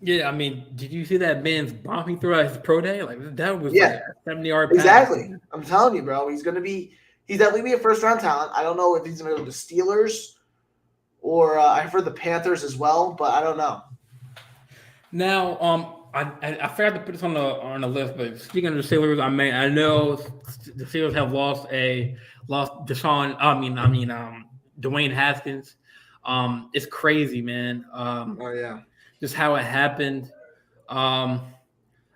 Yeah, I mean, did you see that man's bomb he threw at his pro day? Like that was like a 70-yard pass. Exactly. I'm telling you, bro. He's definitely be a first-round talent. I don't know if he's going to go to the Steelers or I've heard the Panthers as well, but I don't know. Now, I forgot to put this on the list, but speaking of the Steelers, I know the Steelers have lost Dwayne Haskins. It's crazy, man. Just how it happened.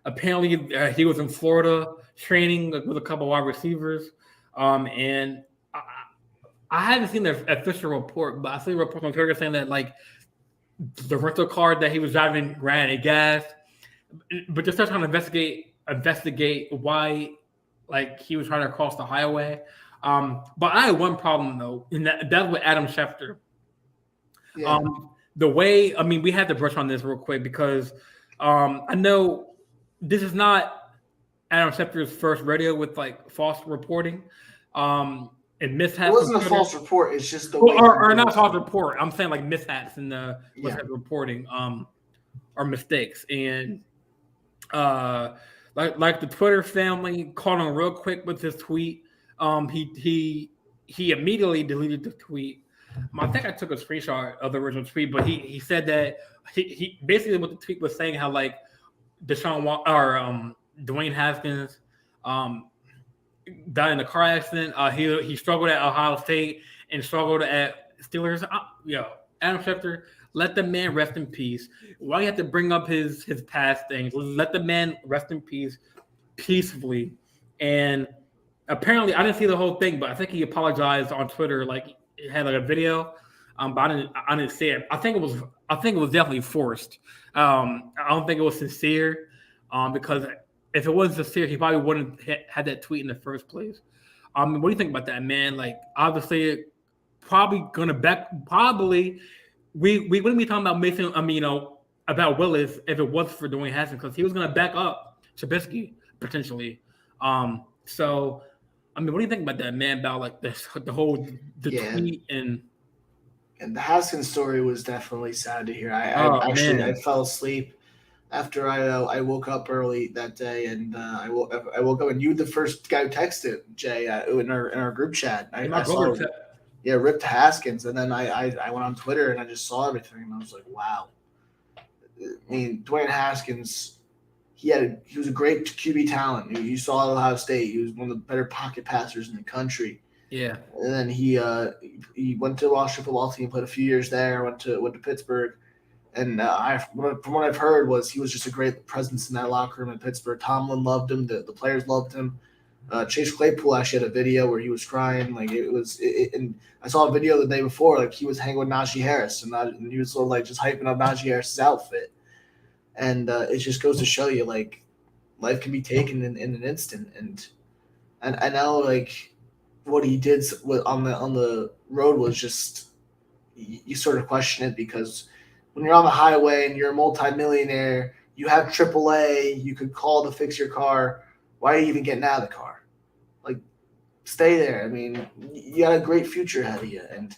Apparently, he was in Florida training with a couple of wide receivers. And I haven't seen the official report, but I see reports on Twitter saying that like the rental car that he was driving ran out of gas, but they're still trying to investigate why like he was trying to cross the highway. But I had one problem though, and that's with Adam Schefter. Yeah. We had to brush on this real quick because I know this is not Adam Schefter's first rodeo with like false reporting. And mishaps. It wasn't a false report. It's just the way or not false report. I'm saying like mishaps in the reporting are mistakes. And like the Twitter family caught on real quick with his tweet. He immediately deleted the tweet. I think I took a screenshot of the original tweet, but he said that he basically what the tweet was saying how like Dwayne Haskins died in a car accident. He struggled at Ohio State and struggled at Steelers. Adam Schefter, let the man rest in peace. Why do you have to bring up his past things? Let the man rest in peace peacefully. And apparently, I didn't see the whole thing, but I think he apologized on Twitter. Like it had like a video, but I didn't see it. I think it was definitely forced. I don't think it was sincere, because if it wasn't sincere, he probably wouldn't have had that tweet in the first place. What do you think about that, man? Like, obviously, we wouldn't be talking about Mason. About Willis if it wasn't for Dwayne Haskins, because he was gonna back up Trubisky potentially. So, what do you think about that, man? About like the tweet and the Haskins story was definitely sad to hear. I fell asleep after I woke up early that day, and I woke up, and you were the first guy who texted Jay in our group chat. I saw ripped Haskins, and then I went on Twitter and I just saw everything, and I was like, wow. I mean, Dwayne Haskins, he was a great QB talent. You saw at Ohio State, he was one of the better pocket passers in the country. Yeah, and then he went to the Washington football team, played a few years there, went to Pittsburgh. And from what I've heard was he was just a great presence in that locker room in Pittsburgh. Tomlin loved him. The players loved him. Chase Claypool actually had a video where he was crying. Like and I saw a video the day before. Like he was hanging with Najee Harris, and he was sort of like just hyping up Najee Harris's outfit. And it just goes to show you like life can be taken in an instant. And I know like what he did on the road was just you sort of question it, because when you're on the highway and you're a multimillionaire, you have AAA, you could call to fix your car. Why are you even getting out of the car? Like, stay there. I mean, you got a great future ahead of you, and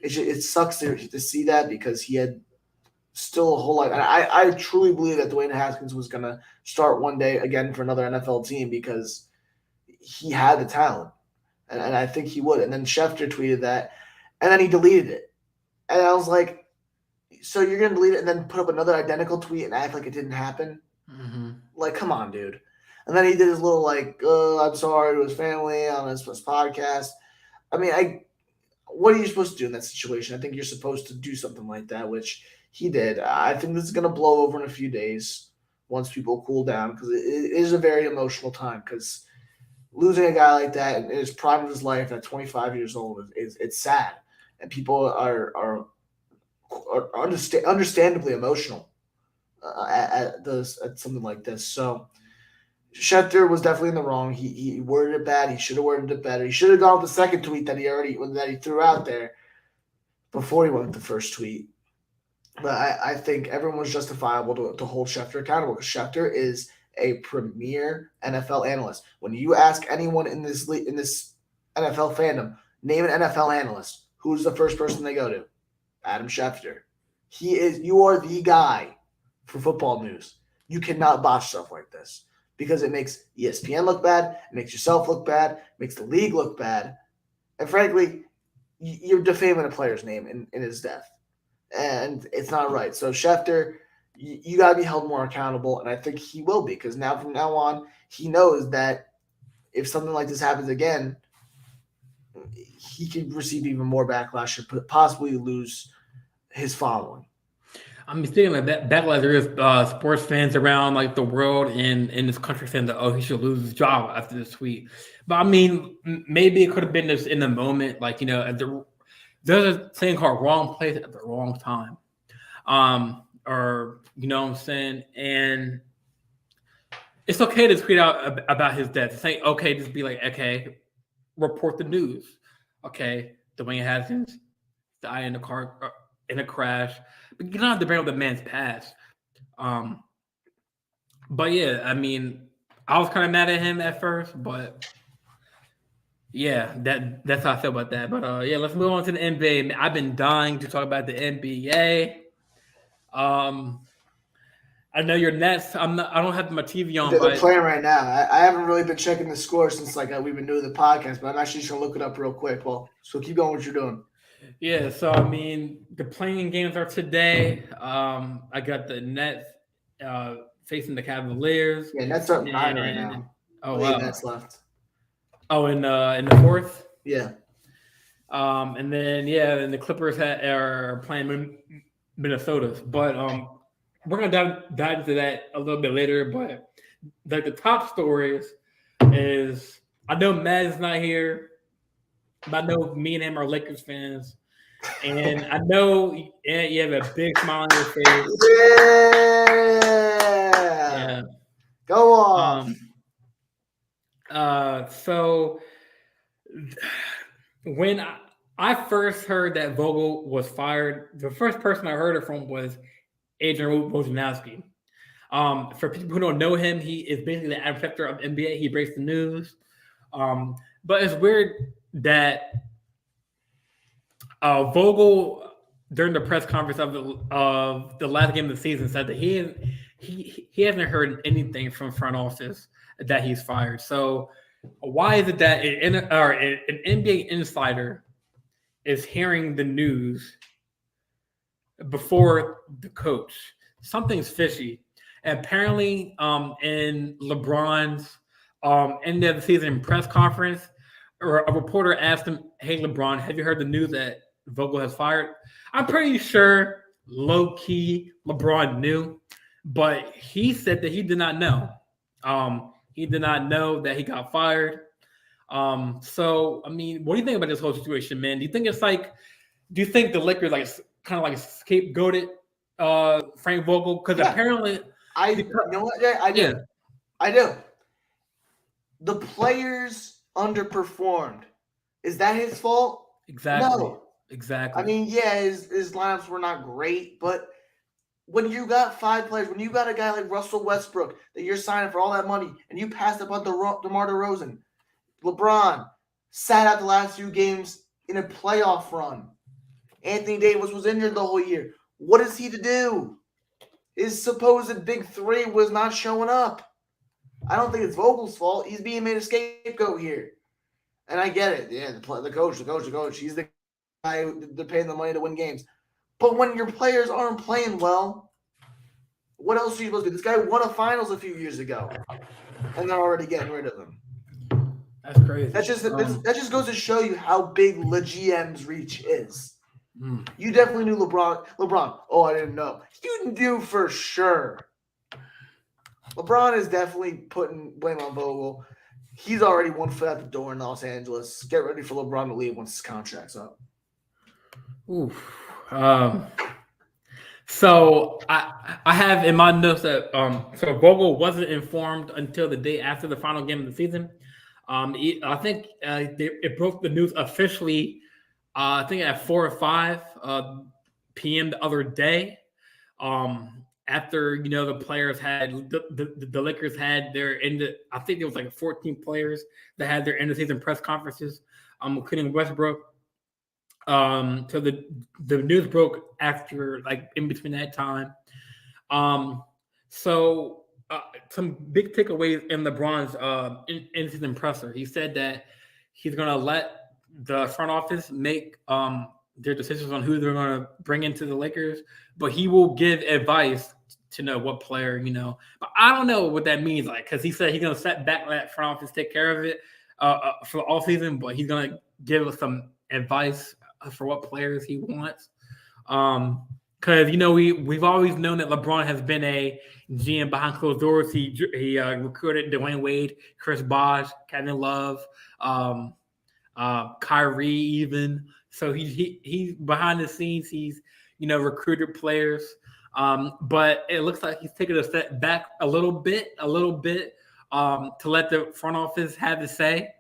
it sucks to see that because he had still a whole lot. And I truly believe that Dwayne Haskins was going to start one day again for another NFL team because he had the talent, and I think he would. And then Schefter tweeted that, and then he deleted it. And I was like, so you're going to delete it and then put up another identical tweet and act like it didn't happen? Mm-hmm. Like, come on, dude. And then he did his little, like, I'm sorry to his family on his podcast. I mean, what are you supposed to do in that situation? I think you're supposed to do something like that, which he did. I think this is going to blow over in a few days once people cool down because it is a very emotional time because losing a guy like that in his prime of his life at 25 years old it's sad. And people are understandably emotional at something like this. So Schefter was definitely in the wrong. He worded it bad. He should have worded it better. He should have gone with the second tweet that he threw out there before he went with the first tweet. But I think everyone was justifiable to hold Schefter accountable because Schefter is a premier NFL analyst. When you ask anyone in this NFL fandom, name an NFL analyst, who's the first person they go to? Adam Schefter. You are the guy for football news. You cannot botch stuff like this because it makes ESPN look bad, it makes yourself look bad, it makes the league look bad, and frankly, you're defaming a player's name in his death, and it's not right. So Schefter, you got to be held more accountable, and I think he will be because from now on, he knows that if something like this happens again, he could receive even more backlash and possibly lose his following. I mean, speaking of that backlash, there is sports fans around like the world and in this country saying that he should lose his job after this tweet. But I mean, maybe it could have been just in the moment, like there's a thing called wrong place at the wrong time, or you know what I'm saying. And it's okay to tweet out about his death. It's like okay, just be like okay, report the news. Okay, Dwayne Haskins died in a car in a crash. But you don't have to bring up the man's past. But yeah, I mean, I was kind of mad at him at first, but yeah, that's how I feel about that. But yeah, let's move on to the NBA. I've been dying to talk about the NBA. I know your Nets. I don't have my TV on. They're playing right now. I haven't really been checking the score since we've been doing the podcast, but I'm actually just gonna look it up real quick. Well, so keep going what you're doing. Yeah, so I mean, the playing games are today. I got the Nets facing the Cavaliers. Yeah, Nets are up 9 right now. Oh wow, Nets left. Oh, in the fourth. Yeah. And then the Clippers are playing Minnesota. But we're gonna dive into that a little bit later. But like the top stories is I know Matt's not here. But I know me and him are Lakers fans, and I know you have a big smile on your face. Yeah. Go on. So when I first heard that Vogel was fired, the first person I heard it from was Adrian Wojnarowski. For people who don't know him, he is basically the Adam Schefter of NBA. He breaks the news. But it's weird that Vogel during the press conference of the last game of the season said that he hasn't heard anything from front office that he's fired. So why is it that an NBA insider is hearing the news before the coach? Something's fishy. And apparently, in LeBron's end of the season press conference, a reporter asked him, "Hey, LeBron, have you heard the news that Vogel has fired?" I'm pretty sure low-key LeBron knew, but he said that he did not know. He did not know that he got fired. So, I mean, what do you think about this whole situation, man? Do you think the Lakers kind of scapegoated Frank Vogel? Because apparently, you know what, Jay? I do. The players underperformed. Is that his fault? Exactly. No. Exactly. I mean, yeah, his lineups were not great, but when you got 5 players, when you got a guy like Russell Westbrook that you're signing for all that money, and you passed up on DeMar DeRozan, LeBron sat out the last 2 games in a playoff run. Anthony Davis was injured the whole year. What is he to do? His supposed big 3 was not showing up. I don't think it's Vogel's fault. He's being made a scapegoat here. And I get it. Yeah, the coach. He's the guy they're paying the money to win games. But when your players aren't playing well, what else are you supposed to do? This guy won a finals a few years ago, and they're already getting rid of him. That's crazy. That just goes to show you how big the GM's reach is. You definitely knew LeBron. Oh, I didn't know. You knew for sure. LeBron is definitely putting blame on Vogel. He's already 1 foot out the door in Los Angeles. Get ready for LeBron to leave once his contract's up. Oof. So I have in my notes that so Vogel wasn't informed until the day after the final game of the season. I think it broke the news officially. I think at 4 or 5 p.m. the other day. After the players had the Lakers had their I think it was like 14 players that had their end of season press conferences, including Westbrook. So the news broke after, like, in between that time. So some big takeaways in LeBron's in season presser. He said that he's gonna let the front office make their decisions on who they're gonna bring into the Lakers, but he will give advice to know what player, But I don't know what that means, like, because he said he's gonna set back that front office, take care of it for the all season, but he's gonna give us some advice for what players he wants. Because we've always known that LeBron has been a GM behind closed doors. He recruited Dwayne Wade, Chris Bosh, Kevin Love, Kyrie even. So he's behind the scenes. He's recruited players. But it looks like he's taking a step back a little bit, to let the front office have the say.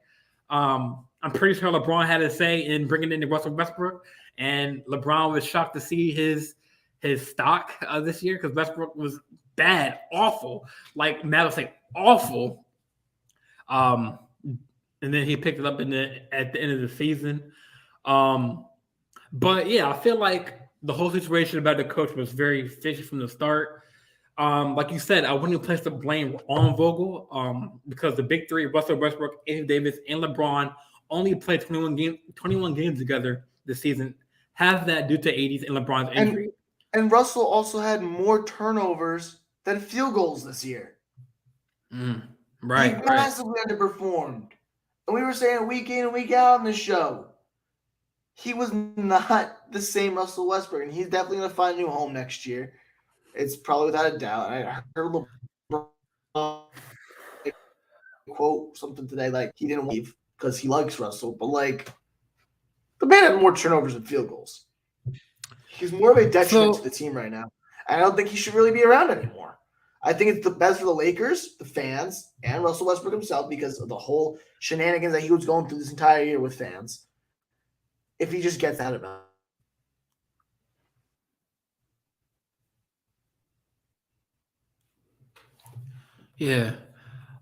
I'm pretty sure LeBron had a say in bringing in Russell Westbrook, and LeBron was shocked to see his stock this year because Westbrook was bad, awful, like Matt was saying, awful. And then he picked it up at the end of the season. But yeah, I feel like the whole situation about the coach was very fishy from the start. Like you said, I wouldn't place the blame on Vogel because the big 3, Russell Westbrook, Anthony Davis, and LeBron, only played 21 games together this season. Half that due to AD's and LeBron's injury. And Russell also had more turnovers than field goals this year. Right. He massively underperformed. And we were saying week in and week out on the show, he was not the same Russell Westbrook, and he's definitely going to find a new home next year. It's probably without a doubt. I heard LeBron quote something today, like he didn't leave because he likes Russell, but like the man had more turnovers than field goals. He's more of a detriment to the team right now. And I don't think he should really be around anymore. I think it's the best for the Lakers, the fans, and Russell Westbrook himself because of the whole shenanigans that he was going through this entire year with fans. If he just gets out of it. Yeah.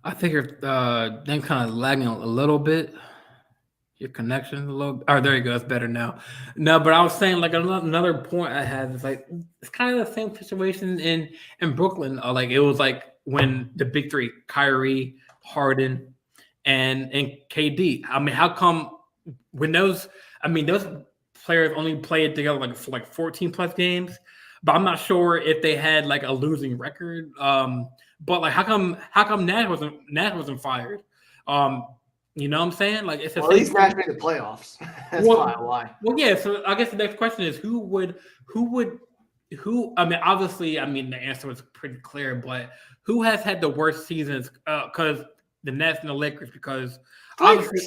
I think you're then kind of lagging a little bit. Your connection a little. Oh, there you go. It's better now. No, but I was saying, like, another point I had is like it's kind of the same situation in Brooklyn. Like it was like when the big 3, Kyrie, Harden, and KD. I mean, how come when those players only played together for 14 plus games? But I'm not sure if they had like a losing record. But like, how come Nash wasn't fired? You know what I'm saying? Like, it's at least Nash made the playoffs. That's why. Well, yeah. So I guess the next question is who? I mean, obviously, the answer was pretty clear. But who has had the worst seasons? Because the Nets and the Lakers. Because obviously,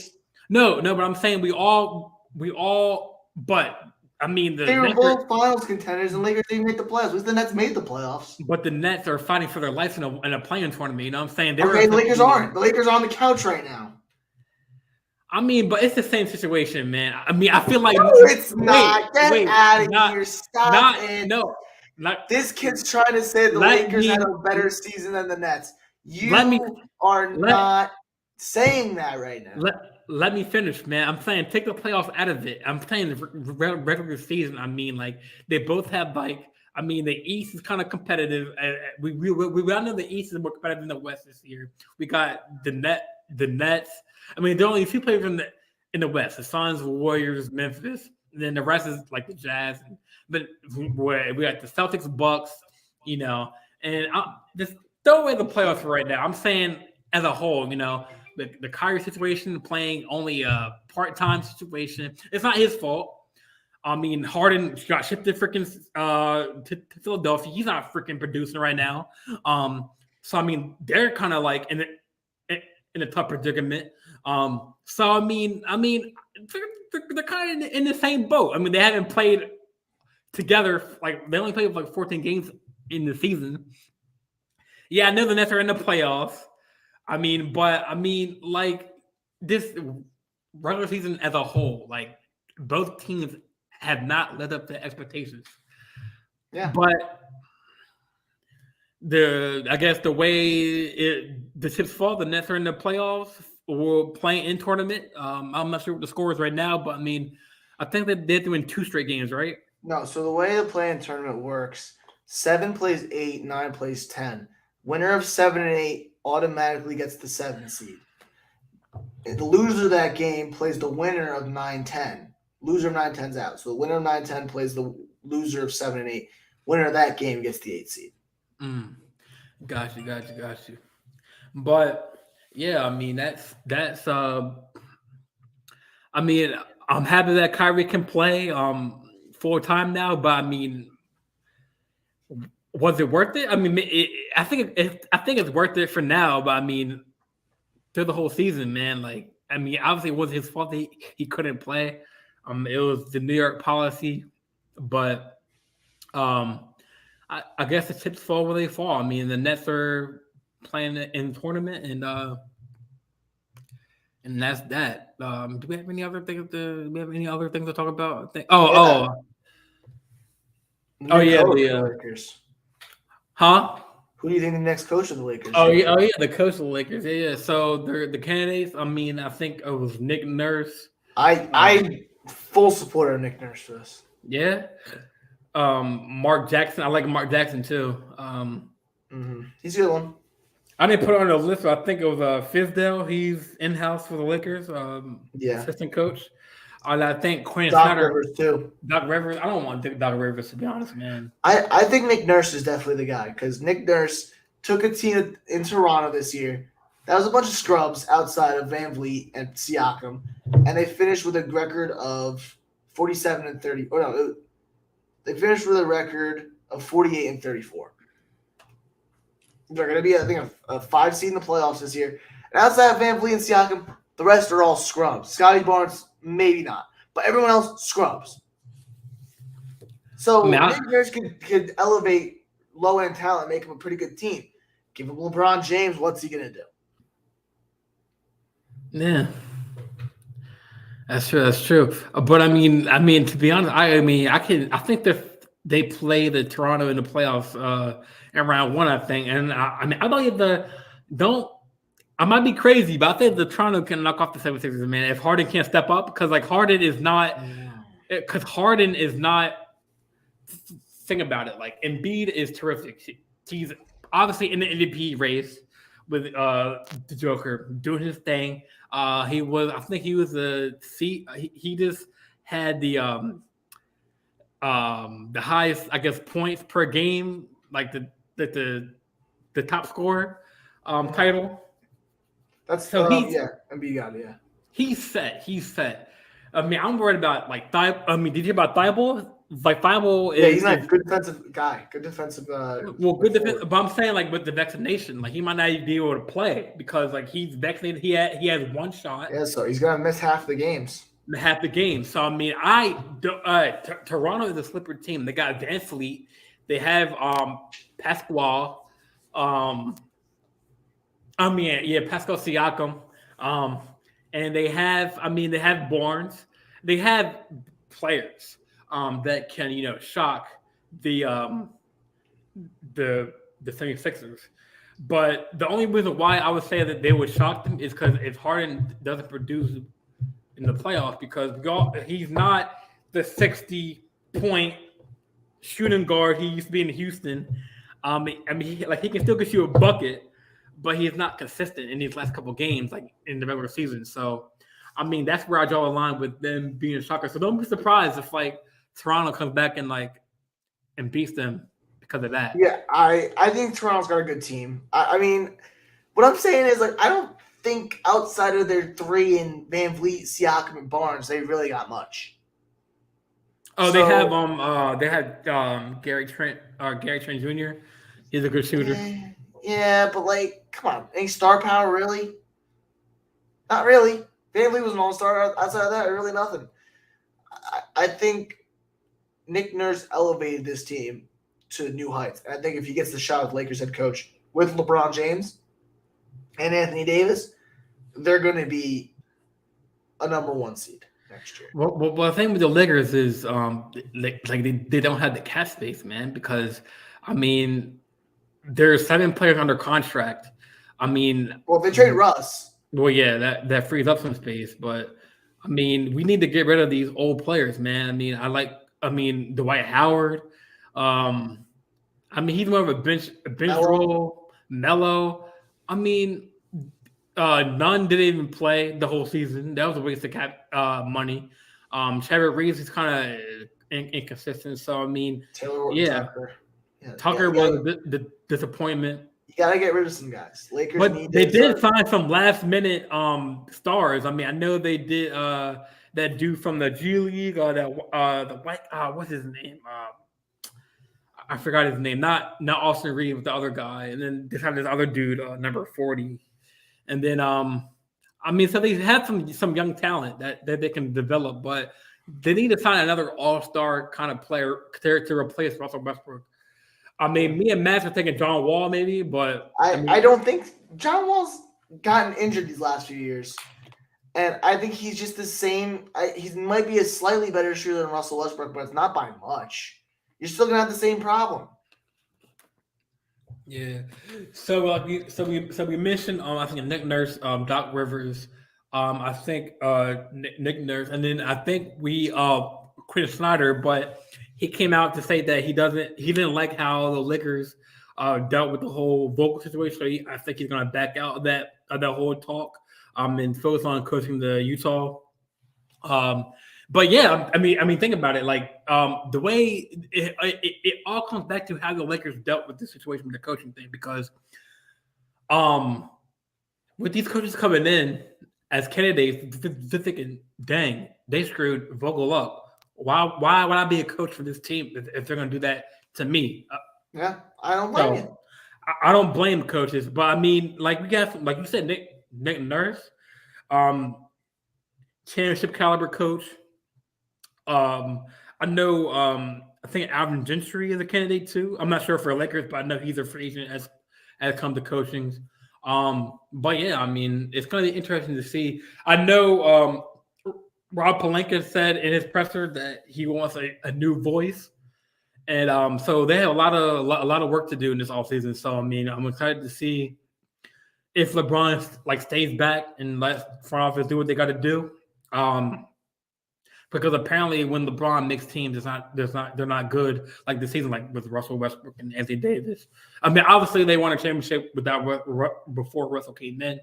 no. But I'm saying we all. But they were both finals contenders, and Lakers didn't make the playoffs. At least the Nets made the playoffs. But the Nets are fighting for their life in a playing tournament. You know what I'm saying? The Lakers aren't. The Lakers are on the couch right now. But it's the same situation, man. I feel like no, it's not. Get out of here. Stop it. No. This kid's trying to say the Lakers had a better season than the Nets. You are not saying that right now. Let me finish, man. I'm saying take the playoffs out of it. I'm saying the regular season. I mean, like they both have like. I mean, the East is kind of competitive. We all know the East is more competitive than the West this year. We got the Nets. I mean, there are only a few players in the West: the Suns, Warriors, Memphis. And then the rest is like the Jazz. But we got the Celtics, Bucks. You know, and just throw away the playoffs for right now. I'm saying as a whole, you know, the Kyrie situation, playing only a part-time situation. It's not his fault. I mean, Harden got shipped to freaking to Philadelphia. He's not freaking producing right now. So I mean, they're kind of like in a tough predicament. So I mean, they're kind of in the same boat. I mean, they haven't played together. Like they only played like 14 games in the season. Yeah, I know the Nets are in the playoffs. I mean, like this regular season as a whole, like both teams have not lived up to expectations. Yeah. But I guess the way the chips fall, the Nets are in the playoffs or playing in tournament. I'm not sure what the score is right now, but I mean, I think that they're doing 2 straight games, right? No, so the way the play-in tournament works, 7 plays 8, 9 plays 10. Winner of 7 and 8 automatically gets the 7 seed. The loser of that game plays the winner of 9-10. Loser of 9-10's out. So the winner of 9-10 plays the loser of 7 and 8. Winner of that game gets the 8 seed. Got you. But yeah, I mean that's I mean, I'm happy that Kyrie can play full time now, but I mean, was it worth it? I mean, I think it's worth it for now, but I mean, through the whole season, man. Like, I mean, obviously it wasn't his fault that he couldn't play. It was the New York policy, but I guess the chips fall where they fall. I mean, the Nets are playing in the tournament, and that's that. Do we have any other things? Do we have any other things to talk about? The Lakers. Huh? Who do you think the next coach of the Lakers? The coach of the Lakers. Yeah. So the candidates. I mean, I think it was Nick Nurse. I full supporter of Nick Nurse for this. Yeah. Mark Jackson. I like Mark Jackson too. He's a good one. I didn't put it on the list, but I think it was Fizdale. He's in house for the Lakers. Assistant coach. I think Quinn Snyder. Rivers too. Doc Rivers. I don't want Doc Rivers, to be honest, man. I think Nick Nurse is definitely the guy because Nick Nurse took a team in Toronto this year. That was a bunch of scrubs outside of Van Vliet and Siakam, and they finished with a record of 47 and 30. Or no, they finished with a record of 48 and 34. They're going to be, I think, a 5 seed in the playoffs this year. And outside of Van Vliet and Siakam, the rest are all scrubs. Scotty Barnes, maybe not. But everyone else, scrubs. So Nick Nurse could elevate low-end talent, make him a pretty good team. Give him LeBron James, what's he going to do? Yeah. That's true. But I mean, to be honest, I think they play the Toronto in the playoffs in round 1, I think. And I might be crazy, but I think the Toronto can knock off the 76ers, man. If Harden can't step up, because Harden is not. Think about it. Like Embiid is terrific. He's obviously in the MVP race with the Joker doing his thing. He was the seat. He just had the highest, I guess, points per game, like the top scorer title. That's so Embiid got it. Yeah, he's set. I mean, I'm worried about like did you hear about Thibault? Like Thibault he's not a good defensive guy. Good defensive. Good defense. But I'm saying like with the vaccination, like he might not be able to play because like he's vaccinated. He has 1 shot. Yeah, so he's gonna miss half the games. So I mean, Toronto is a slippery team. They got Van Fleet. They have Pascal. Pascal Siakam. And they have Barnes. They have players that can, shock the the 76ers. But the only reason why I would say that they would shock them is because if Harden doesn't produce in the playoffs, because he's not the 60-point shooting guard he used to be in Houston. He can still get you a bucket, but he's not consistent in these last couple of games, like in the regular season. So, I mean, that's where I draw a line with them being a shocker. So don't be surprised if like Toronto comes back and beats them because of that. Yeah, I think Toronto's got a good team. I mean, what I'm saying is like I don't think outside of their three in Van Vliet, Siakam, and Barnes, they really got much. Oh, they had Gary Trent Jr. He's a good shooter. Yeah, but like, come on, any star power really? Not really. Van Vliet was an all-star. Outside of that, really nothing. I think Nick Nurse elevated this team to new heights. And I think if he gets the shot as Lakers head coach with LeBron James and Anthony Davis, they're going to be a number one seed next year. Well, the thing with the Lakers is they don't have the cap space, man, because I mean there's 7 players under contract. I mean, well, if they trade Russ, well, yeah, that frees up some space, but I mean we need to get rid of these old players, man. I mean Dwight Howard. I mean he's more of a bench role. Melo. I mean. None didn't even play the whole season. That was a waste of cap money. Trevor Reeves is kind of inconsistent. So I mean, Tucker was the disappointment. You gotta get rid of some guys. Lakers, but they did sign some last minute stars. I mean, I know they did that dude from the G League or the white what's his name? I forgot his name. Not Austin Reeves, the other guy, and then they have this other dude, number 40. And then, I mean, so they have some young talent that they can develop, but they need to find another all-star kind of player to replace Russell Westbrook. I mean, me and Matt are thinking John Wall maybe, but I don't think John Wall's gotten injured these last few years, and I think he's just the same. He might be a slightly better shooter than Russell Westbrook, but it's not by much. You're still gonna have the same problem. Yeah. So we mentioned I think Nick Nurse, Doc Rivers, I think Nick Nurse, and then I think we Chris Snyder, but he came out to say that he didn't like how the Lakers dealt with the whole vocal situation. So I think he's gonna back out of that whole talk and focus on coaching the Utah. But yeah, I mean, think about it. Like the way it all comes back to how the Lakers dealt with the situation with the coaching thing, because with these coaches coming in as candidates, they're thinking, "Dang, they screwed Vogel up. Why would I be a coach for this team if they're going to do that to me?" Yeah, I don't blame you. I don't blame coaches, but I mean, like we got, like you said, Nick Nurse, championship caliber coach. I know. I think Alvin Gentry is a candidate too. I'm not sure for Lakers, but I know he's a free agent as come to coaching. But yeah, I mean, it's going to be interesting to see. I know Rob Pelinka said in his presser that he wants a new voice, and so they have a lot of work to do in this offseason. So I mean, I'm excited to see if LeBron stays back and lets front office do what they got to do. Because apparently when LeBron makes teams, they're not good like this season, like with Russell Westbrook and Anthony Davis. I mean, obviously they won a championship before Russell came in,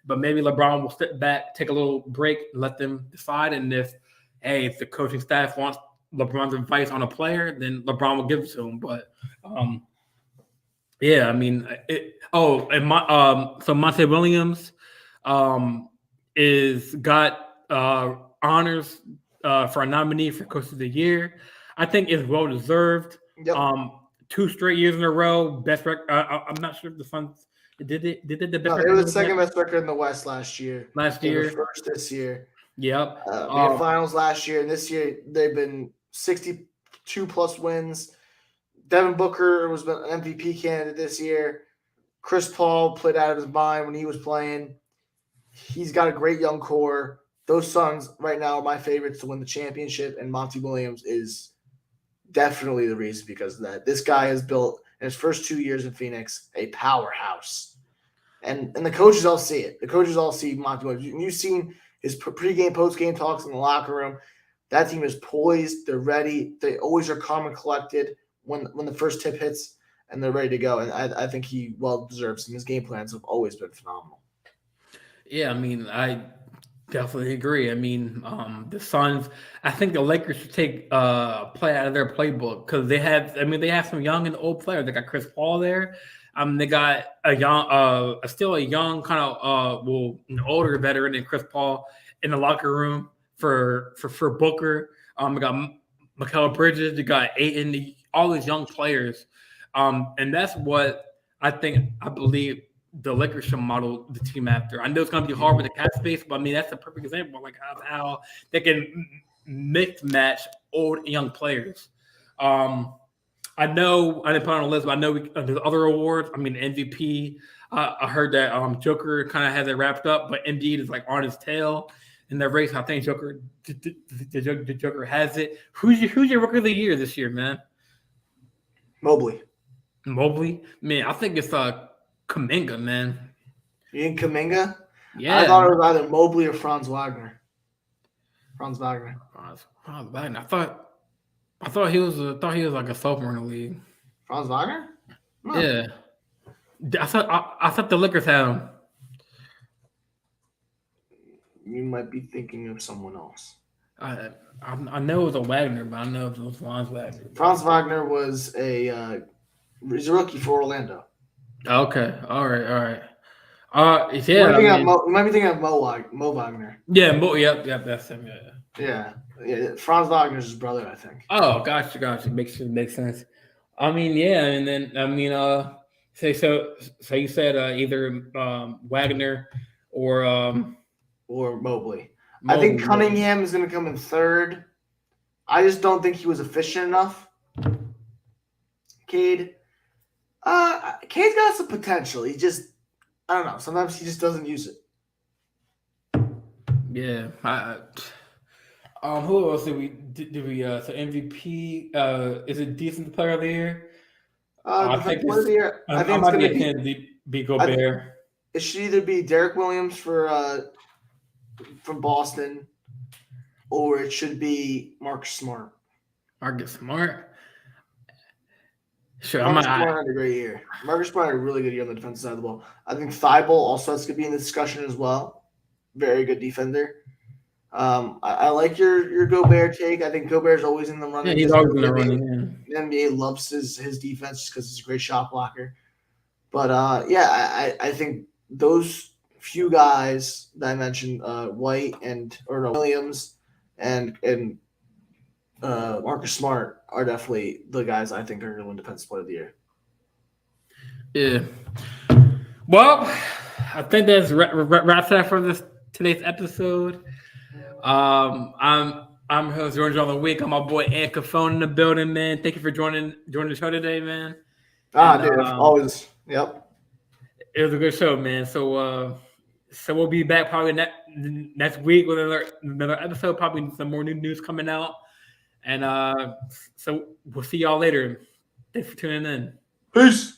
but maybe LeBron will step back, take a little break, and let them decide. And if the coaching staff wants LeBron's advice on a player, then LeBron will give it to him. But yeah, I mean, so Monte Williams is got honors for a nominee for Coach of the Year. I think it's well deserved. Yep. 2 straight years in a row, best record. I'm not sure if the Suns did it the best. No, it was the second best record in the West last year. First this year. Yep. We had finals last year, and this year they've been 62 plus wins. Devin Booker was an MVP candidate this year. Chris Paul played out of his mind when he was playing. He's got a great young core. Those Suns right now are my favorites to win the championship, and Monty Williams is definitely the reason because of that. This guy has built in his first 2 years in Phoenix, a powerhouse. And the coaches all see it. The coaches all see Monty Williams. You've seen his pregame, postgame talks in the locker room. That team is poised. They're ready. They always are calm and collected when the first tip hits, and they're ready to go. And I think he well deserves. And his game plans have always been phenomenal. Yeah, I mean, I definitely agree. I mean, the Suns. I think the Lakers should take play out of their playbook because they have. I mean, they have some young and old players. They got Chris Paul there. They got a young, still a young kind of an older veteran than Chris Paul in the locker room for Booker. We got Mikal Bridges. You got Ayton. All these young players, and that's what I believe the Lakers should model the team after. I know it's going to be hard with the cap space, but I mean that's a perfect example like of how they can mix match old and young players. I know I didn't put it on the list, but I know there's other awards. I mean MVP. I heard that Joker kind of has it wrapped up, but Embiid is like on his tail in the race. I think the Joker has it. Who's your rookie of the year this year, man? Mobley, man, I think it's Kuminga, man. You think Kuminga? Yeah, I thought it was either Mobley or Franz Wagner. Franz Wagner. I thought he was like a sophomore in the league. Franz Wagner? No. Yeah, I thought the Lakers had him. You might be thinking of someone else. I know it was a Wagner, but I know it was Franz Wagner. Franz Wagner was he's a rookie for Orlando. Okay, all right. Yeah, you might be thinking of Mo Wagner. Yeah, yep, that's him. Yeah. Franz Wagner's his brother, I think. Oh, gotcha. Makes sense. I mean, yeah, and then so you said either Wagner or Mobley. I think Cunningham is going to come in third. I just don't think he was efficient enough. Cade's got some potential. He just, I don't know. Sometimes he just doesn't use it. Yeah. Who else did we so MVP is it decent player of the year? I think it's going to be Gobert. It should either be Derek Williams from Boston, or it should be Marcus Smart. Sure, Marcus Smart had a great year. Marcus Smart had a really good year on the defensive side of the ball. I think Thibault also has to be in the discussion as well. Very good defender. I like your Gobert take. I think Gobert's always in the running. Yeah, he's always in the running. The NBA loves his defense just because he's a great shot blocker. But I think those few guys that I mentioned, Williams and Marcus Smart are definitely the guys I think are going to win Defensive Player of the Year. Yeah. Well, I think that's wraps up for today's episode. I'm host George on the week. I'm my boy Ant Cafone in the building, man. Thank you for joining the show today, man. Dude, always. Yep. It was a good show, man. So we'll be back probably next week with another episode. Probably some more new news coming out, and so we'll see y'all later. Thanks for tuning in. Peace.